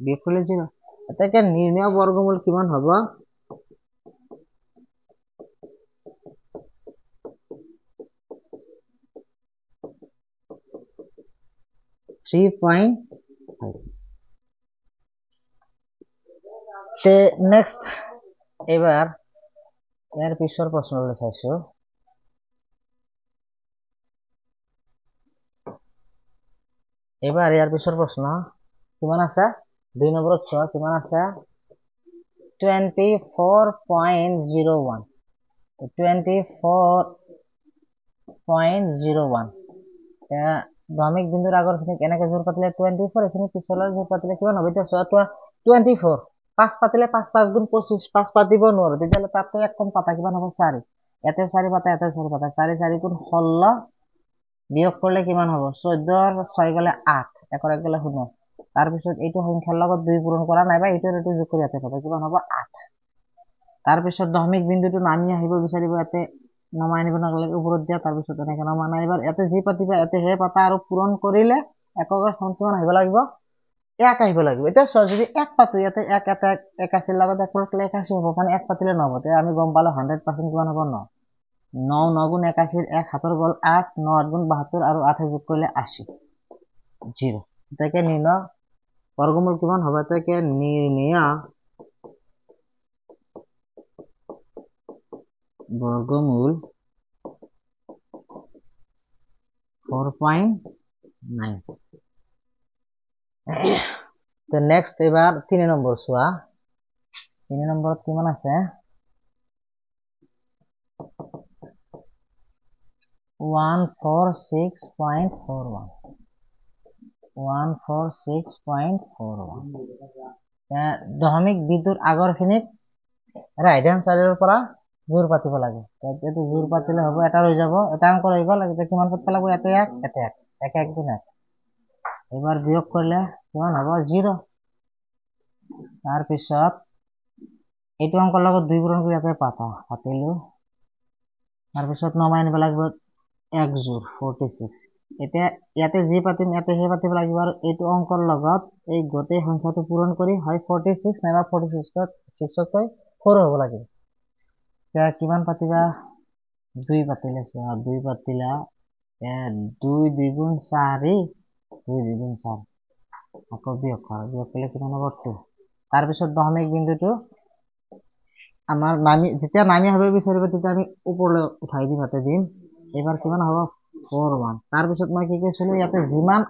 বিয়োগ কৰিলে 0 এটাকে নিৰ্ণয় বৰ্গমূল কিমান হ'ব 3.5 তে নেক্সট এবাৰ ইয়াৰ পিছৰ প্ৰশ্নলৈ চাইছো এবাৰ ইয়াৰ পিছৰ প্ৰশ্ন কিমান আছে 2 নম্বৰত চোৱা কিমান আছে 24.01 24.01 দশমিক বিন্দুৰ আগৰ খিনিক এনেকে জোৰ পাতিলে 24 এখিনি পিছলৈ জোৰ পাতিলে কিমান হ'ব এতিয়া চোৱা 24 5 পাতিলে 5 5 গুণ 25 5 পাতিব নোৱাৰো তেতিয়াহ'লে তাতকৈ এক কম পাতা কিমান হ'ব 4 ইয়াতে 4 পাতা ইয়াতে 4 পাতা 4 4 গুণ 16 বিয়োগ কৰিলে কিমান হ'ব 14 6 গ'লে 8 1 1 গ'লে 0 তাৰ পিছত এইটো সংখ্যাৰ লগত 2 পূৰণ কৰা নাই বা এইটো যোগ কৰি ইয়াতে পাবা কিমান হ'ব 8 তাৰ পিছত দশমিক বিন্দুটো নামি আহিব বিচাৰিব ইয়াতে নমাই আনিব নালাগে ওপৰত দিয়া তাৰ পিছত এনেকে নমাই আনিবা ইয়াতে যি পাতিবা ইয়াতে হে পাতা আৰু পূৰণ কৰিলে এককৰ সংখ্যা কিমান আহিব লাগিব 1 আহিব লাগিব এতিয়া চোৱা যদি 1 পাতো ইয়াতে 1 এটা 81 লগত 1 কৰিলে 81 হ'ব মানে 1 পাতিলে নহব তে আমি গম পালো 100% কিমান হ'ব 9 9 9 গুণ 81 1 হাতৰ গ'ল 8 9 8 গুণ 72 আৰু 8 যোগ কৰিলে 80 0 এটাকে নিৰ্ণয় বৰ্গমূল কিমান হ'ব এটাকে নিৰ্ণয় বৰ্গমূল 4.9 তো নেক্সট এবাৰ 3 নম্বৰ চোৱা 3 নম্বৰত কিমান আছে 146.41 দশমিক বিন্দুৰ আগৰ খিনিক ৰাইট হ্যান্ড সাইডৰ পৰা জোৰ পাতিব লাগে এটো জোৰ পাতিলে হ'ব এটা ৰৈ যাব এটা অংক ৰৈ গ'ল এটা কিমান পাতিব লাগিব এতে 1 এতে 1 1 1 গুণ 1 এবাৰ বিয়োগ কৰিলে কিমান হ'ব 0 তাৰ পিছত এইটো অংকৰ লগত 2 পূৰণ কৰি ইয়াতে পাতিলো তাৰ পিছত নমাই আনিব লাগিব 1 জোৰ 46 এতিয়া ইয়াতে যি পাতিম ইয়াতে হে পাতিব লাগিব আৰু এইটো অংকৰ লগত এই গোটেই সংখ্যাটো পূৰণ কৰি হয় 46 নাইবা 46কৈ 4 হ'ব লাগিব এতিয়া কিমান পাতিবা 2 পাতিলে চোৱা 2 পাতিলা 2 2 গুণ 4 2 2 গুণ 4 আকৌ বিয়োগ কৰিলে কিমান হ'ব 2 তাৰ পিছত দশমিক বিন্দুটো আমাৰ যেতিয়া নামি আহিব বিচাৰিব তেতিয়া আমি ওপৰলৈ উঠাই দিম ইয়াতে দিম এবাৰ কিমান হ'ব 41 তাৰ পিছত মই কি কৈছিলো ইয়াতে যিমান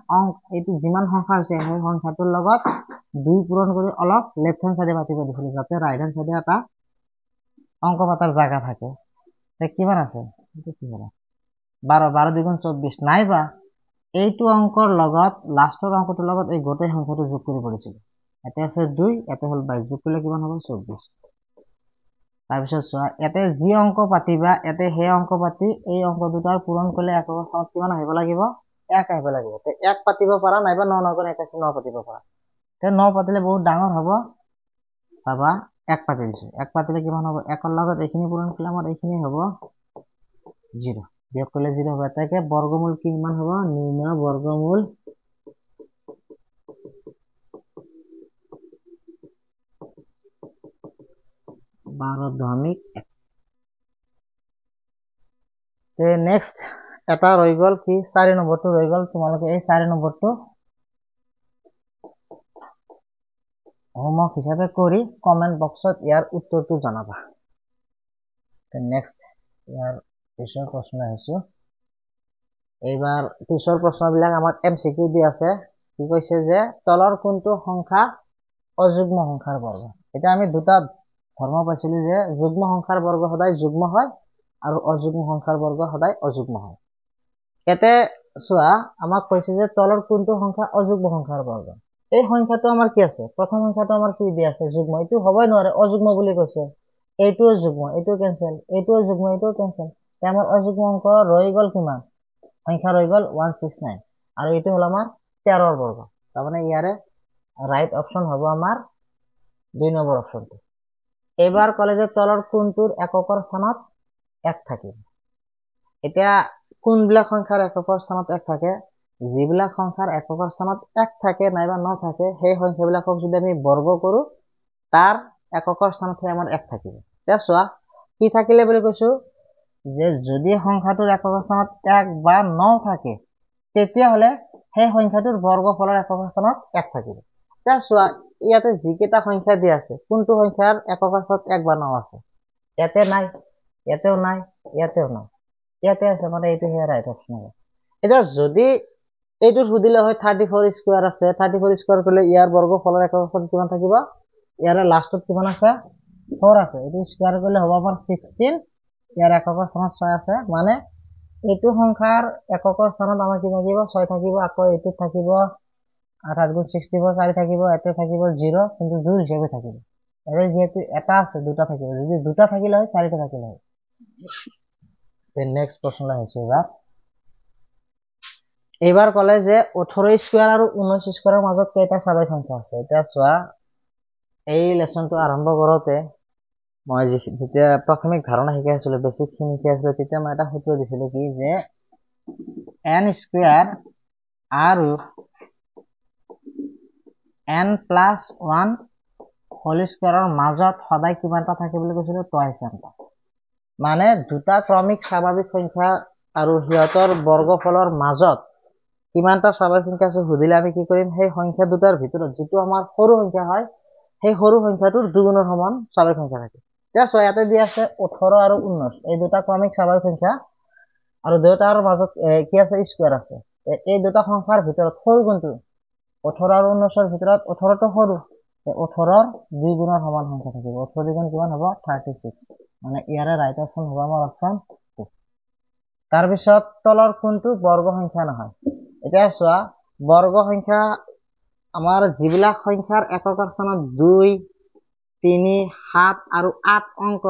এইটো যিমান সংখ্যা হৈছে সেই সংখ্যাটোৰ লগত 2 পূৰণ কৰি অলপ লেফট হ্যান্ড সাইডে পাতিব দিছিলো যাতে ৰাইট হ্যান্ড সাইডে এটা অংক পাতাৰ জায়গা থাকে কিমান আছে 12 12 2 গুণ 24 নাইবা এইটো অংকৰ লগত লাষ্টৰ অংকটোৰ লগত এই গোটেই সংখ্যাটো যোগ কৰি পৰিছিল এতে আছে 2 এতে হল 22 যোগ কৰিলে কিমান হ'ব 24 তাৰ পিছত চোৱা এতে যি অংক পাতিবা এতে হে অংক পাতি এই অংক দুটাৰ পূৰণ কৰিলে একৰ স্থানত কিমান আহিব লাগিব 1 আহিব লাগিব তে 1 পাতিব পাৰা নাইবা 9 9 গুণ 81 9 পাতিব পাৰা তে 9 পাতিলে বহুত ডাঙৰ হ'ব চাবা 1 পাতি দিছো 1 পাতিলে কিমান হ'ব 1 ৰ লগত এইখিনি পূৰণ কৰিলে আমাৰ এইখিনি হ'ব 0 বিয়োগ কৰিলে 0 হ'ব এটাকে বৰ্গমূল কিমান হ'ব নিৰ্ণয় বৰ্গমূল 12.1 তে নেক্সট এটা ৰৈ গ'ল কি 4 নম্বৰটো ৰৈ গ'ল তোমালোকে এই 4 নম্বৰটো হোমৱৰ্ক হিচাপে কৰি কমেন্ট বক্সত ইয়াৰ উত্তৰটো জনাবা তে নেক্সট ইয়াৰ পিছৰ প্ৰশ্ন আহিছো এইবাৰ পিছৰ প্ৰশ্নবিলাক আমাক এমসিকিউ দি আছে কি কৈছে যে তলৰ কোনটো সংখ্যা অযুগ্ম সংখ্যাৰ বৰ্গ এটা আমি দুটা ধৰ্ম পাইছিলো যে যুগ্ম সংখ্যাৰ বৰ্গ সদায় যুগ্ম হয় আৰু অযুগ্ম সংখ্যাৰ বৰ্গ সদায় অযুগ্ম হয় এতে চোৱা আমাক কৈছে যে তলৰ কোনটো সংখ্যা অযুগ্ম সংখ্যাৰ বৰ্গ এই সংখ্যাটো আমাৰ কি আছে প্ৰথম সংখ্যাটো আমাৰ কি দি আছে যুগ্ম এইটো হ'বই নোৱাৰে অযুগ্ম বুলি কৈছে এইটোও যুগ্ম এইটো কেনসেল এইটোও যুগ্ম এইটোও কেনসেল তে আমাৰ অযুগ্ম অংক ৰৈ গ'ল কিমান সংখ্যা ৰৈ গ'ল 169 আৰু এইটো হল আমাৰ 13 ৰ বৰ্গ তাৰমানে ইয়াৰে ৰাইট অপচন হ'ব আমাৰ 2 নম্বৰ অপচনটো এবাৰ ক'লে যে তলৰ কোনটোৰ এককৰ স্থানত 1 থাকিব। এতিয়া কোনবিলাক সংখ্যাৰ এককৰ স্থানত 1 থাকে? যিবিলাক সংখ্যাৰ এককৰ স্থানত 1 থাকে নাইবা নাথাকে সেই সংখ্যাবিলাকক যদি আমি বৰ্গ কৰো তাৰ এককৰ স্থানত আমাৰ 1 থাকিব। এতিয়া চোৱা কি থাকিলে বুলি কৈছো যে যদি সংখ্যাটোৰ এককৰ স্থানত 1 বা 9 থাকে তেতিয়াহলে সেই সংখ্যাটোৰ বৰ্গফলৰ এককৰ স্থানত 1 থাকিব। এতিয়া চোৱা ইয়াতে যিকেইটা সংখ্যা দিয়া আছে কোনটো সংখ্যাৰ এককৰ স্থানত 1 বা 9 আছে? ইয়াতে নাই, ইয়াতেও নাই, ইয়াতেও নাই, ইয়াতে আছে, মানে এইটো হে ৰাইট অপচন হ'ব। এতিয়া যদি এইটো সুধিলে হয় 34 স্কয়াৰ আছে, 34 স্কয়াৰ কৰিলে ইয়াৰ বৰ্গফলৰ এককৰ স্থানত কিমান থাকিব? ইয়াৰ লাষ্টত কিমান আছে? 4 আছে। এইটো স্কয়াৰ কৰিলে হ'ব আমাৰ 16, ইয়াৰ এককৰ স্থানত 6 আছে, মানে এইটো সংখ্যাৰ এককৰ স্থানত আমাৰ কি থাকিব? 6 থাকিব। আকৌ এইটো থাকিব 8 × 64 4 থাকিব, এতে থাকিব 0, কিন্তু জোড় হিচাপে থাকিব। এতে যেহেতু এটা আছে দুটা থাকিব, যদি দুটা থাকিলে হয় 4টা থাকিলে হয়। নেক্সট প্ৰশ্নলৈ আহিছো এইবাৰ ক'লে যে 18 স্কয়াৰ আৰু 19 স্কয়াৰৰ মাজত কেইটা স্বাভাৱিক সংখ্যা আছে? এতিয়া চোৱা এই লেসনটো আৰম্ভ কৰোতে মই যেতিয়া প্ৰাথমিক ধাৰণা শিকাই আছিলো, বেসিক খিনি শিকাই আছিলো, তেতিয়া মই এটা সূত্ৰ দিছিলো কি যে n স্কয়াৰ আৰু n+1 হোল স্কয়াৰৰ মাজত সদায় কিমানটা থাকে বুলি কৈছিলো? টুৱাইছ এটা। মানে দুটা ক্ৰমিক স্বাভাৱিক সংখ্যা আৰু সিহঁতৰ বৰ্গফলৰ মাজত কিমানটা স্বাভাৱিক সংখ্যা আছে সুধিলে আমি কি কৰিম? সেই সংখ্যা দুটাৰ ভিতৰত যিটো আমাৰ সৰু সংখ্যা হয় সেই সৰু সংখ্যাটোৰ দুগুণৰ সমান স্বাভাৱিক সংখ্যা থাকে। এতিয়া চোৱা ইয়াতে দিয়া আছে 18 আৰু 19, এই দুটা ক্ৰমিক স্বাভাৱিক সংখ্যা আৰু দুটাৰ মাজত কি আছে? স্কয়াৰ আছে। এই দুটা সংখ্যাৰ ভিতৰত সৰু কোনটো? 18 আৰু 19ৰ ভিতৰত 18টো সৰু, 18ৰ 2 গুণৰ সমান সংখ্যা থাকিব। 18 দ্বিগুণ কিমান হ'ব? 36, মানে ইয়াৰে ৰাইট অপচন হ'ব আমাৰ অপচন 2। তাৰপিছত তলৰ কোনটো বৰ্গ সংখ্যা নহয়? এতিয়া চোৱা বৰ্গ সংখ্যা আমাৰ যিবিলাক সংখ্যাৰ এককৰ স্থানত 2, 3, 7 আৰু 8 অংক,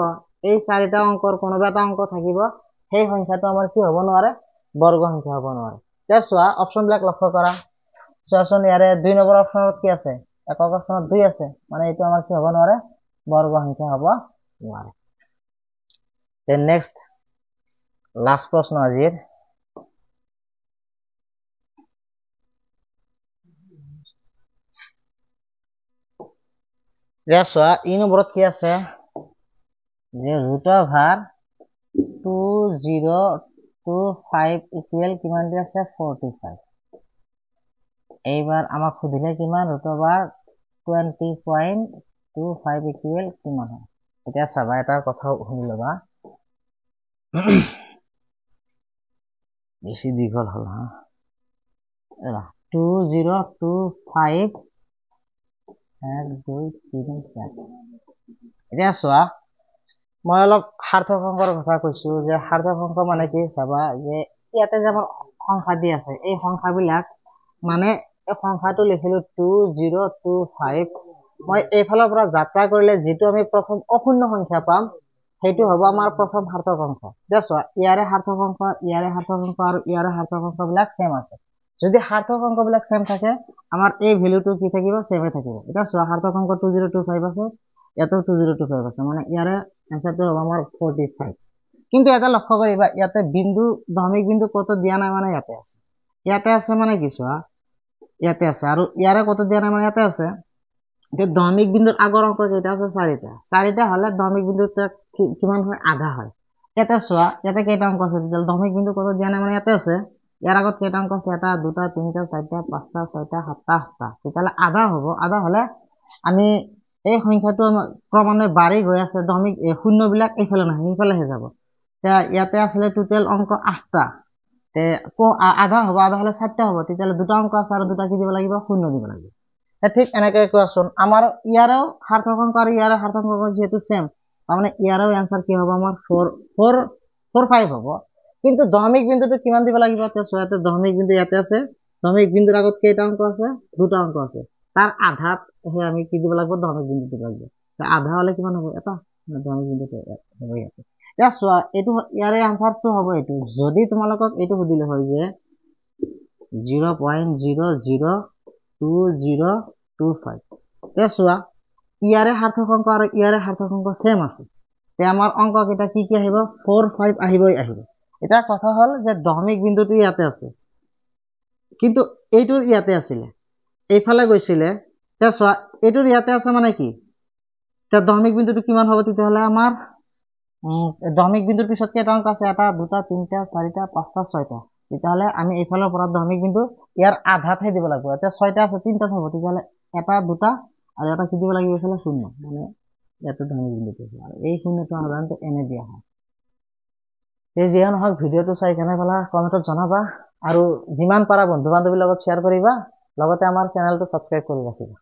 এই চাৰিটা অংকৰ কোনোবা এটা অংক থাকিব, সেই সংখ্যাটো আমাৰ কি হ'ব নোৱাৰে? বৰ্গ সংখ্যা হ'ব নোৱাৰে। এতিয়া চোৱা অপচনবিলাক লক্ষ্য কৰা, চোৱাচোন ইয়াৰে 2 নম্বৰ অপচনত কি আছে? এককৰ স্থানত 2 আছে, মানে এইটো আমাৰ কি হ'ব নোৱাৰে? বৰ্গ সংখ্যা হ'ব নোৱাৰে। দেন নেক্সট লাষ্ট প্ৰশ্ন আজিৰ। চোৱা ই নম্বৰত কি আছে যে √2025 ইকুৱেল কিমান দি আছে? 45। এইবাৰ আমাক সুধিলে কিমান? √20.25 ইকুৱেল কিমান হয়? এতিয়া চাবা এটা কথা শুনি ল'বা, বেছি দীঘল হ'ল হা। 2025 1 2 3 4। এতিয়া চোৱা মই অলপ সাৰ্থক অংকৰ কথা কৈছো যে সাৰ্থক অংক মানে কি? চাবা যে ইয়াতে যে আমাৰ সংখ্যা দি আছে, এই সংখ্যাবিলাক মানে এই সংখ্যাটো লিখিলো 2025, মই এইফালৰ পৰা যাত্ৰা কৰিলে যিটো আমি প্ৰথম অশূন্য সংখ্যা পাম সেইটো হ'ব আমাৰ প্ৰথম সাৰ্থক অংক। এতিয়া চোৱা ইয়াৰে সাৰ্থক অংক, ইয়াৰে সাৰ্থক অংক আৰু ইয়াৰে সাৰ্থক অংকবিলাক সেম আছে। যদি সাৰ্থক অংকবিলাক সেম থাকে আমাৰ এই ভ্যালুটো কি থাকিব? সেমে থাকিব। এতিয়া চোৱা সাৰ্থক অংক 2025 আছে, ইয়াতেও 2025 আছে, মানে ইয়াৰে এনসাৰটো হ'ব আমাৰ 45। কিন্তু এটা লক্ষ্য কৰিবা ইয়াতে বিন্দু দশমিক বিন্দু কত দিয়া নাই, মানে ইয়াতে আছে। ইয়াতে আছে মানে কি চোৱা ইয়াতে আছে, আৰু ইয়াৰে কত দিয়া নাই মানে ইয়াতে আছে। এতিয়া দশমিক বিন্দুৰ আগৰ অংক কেইটা আছে? 4টা। 4টা হলে দশমিক বিন্দুতে কিমান হয়? আধা হয়। ইয়াতে চোৱা ইয়াতে কেইটা অংক আছে? দশমিক বিন্দু কত দিয়া নাই মানে ইয়াতে আছে। ইয়াৰ আগত কেইটা অংক আছে? 1 2 3 4 5 6 7 8টা। তেতিয়াহলে আধা হ'ব। আধা হলে আমি এই সংখ্যাটো ক্ৰমান্বয়ে বাঢ়ি গৈ আছে, দশমিক শূন্যবিলাক এইফালে নাহে, সেইফালেহে যাব। ইয়াতে আছিলে টোটেল অংক 8টা, আধা হ'ব, আধা হলে 4টা হ'ব। তেতিয়াহলে দুটা অংক আছে আৰু দুটা কি দিব লাগিব? শূন্য দিব লাগিব। ঠিক এনেকে কোৱাচোন আমাৰ ইয়াৰেও সাৰ্থক অংক আৰু ইয়াৰে সাৰ্থক অংক যেহেতু সেম, তাৰমানে ইয়াৰেও এনসাৰ কি হ'ব? আমাৰ 45 হ'ব। কিন্তু দশমিক বিন্দুটো কিমান দিব লাগিব? চোৱা ইয়াতে দশমিক বিন্দু ইয়াতে আছে, দশমিক বিন্দুৰ আগত কেইটা অংক আছে? দুটা অংক আছে, তাৰ আধাত আমি কি দিব লাগিব? দশমিক বিন্দু দিব লাগিব। আধা হলে কিমান হ'ব? এটা, দশমিক বিন্দুটো হ'ব ইয়াতে। এতিয়া চোৱা এইটো ইয়াৰে আনসাৰটো হ'ব এইটো। যদি তোমালোকক এইটো সুধিলে হয় যে 0.00225, এতিয়া চোৱা ইয়াৰে সাৰ্থক অংক আৰু ইয়াৰে সাৰ্থক অংক সেম আছে, তে আমাৰ অংক কেইটা কি কি আহিব 4 5 আহিবই আহিব। এটা কথা হল যে দশমিক বিন্দুটো ইয়াতে আছে কিন্তু এইটোৰ ইয়াতে আছিলে, এইফালে গৈছিলে, তে চোৱা এইটোৰ ইয়াতে আছে মানে কি, তে দশমিক বিন্দুটো কিমান হ'ব তেতিয়াহ'লে আমাৰ দশমিক বিন্দুৰ পিছত কেইটা অংক আছে, এটা দুটা তিনিটা চাৰিটা পাঁচটা ছয়টা, তেতিয়াহ'লে আমি এইফালৰ পৰা দশমিক বিন্দু ইয়াৰ আধাতহে দিব লাগিব। এতিয়া ছয়টা আছে তিনিটাত হ'ব, তেতিয়াহ'লে এটা দুটা আৰু এটা কি দিব লাগিব এইফালে শূন্য, মানে ইয়াতে দশমিক বিন্দুটো আৰু এই শূন্যটো সাধাৰণতে এনে দিয়া হয়। এই যিয়ে নহওক ভিডিঅ'টো চাই কেনে পালা কমেণ্টত জনাবা আৰু যিমান পাৰা বন্ধু বান্ধৱীৰ লগত শ্বেয়াৰ কৰিবা, লগতে আমাৰ চেনেলটো ছাবস্ক্ৰাইব কৰি ৰাখিবা।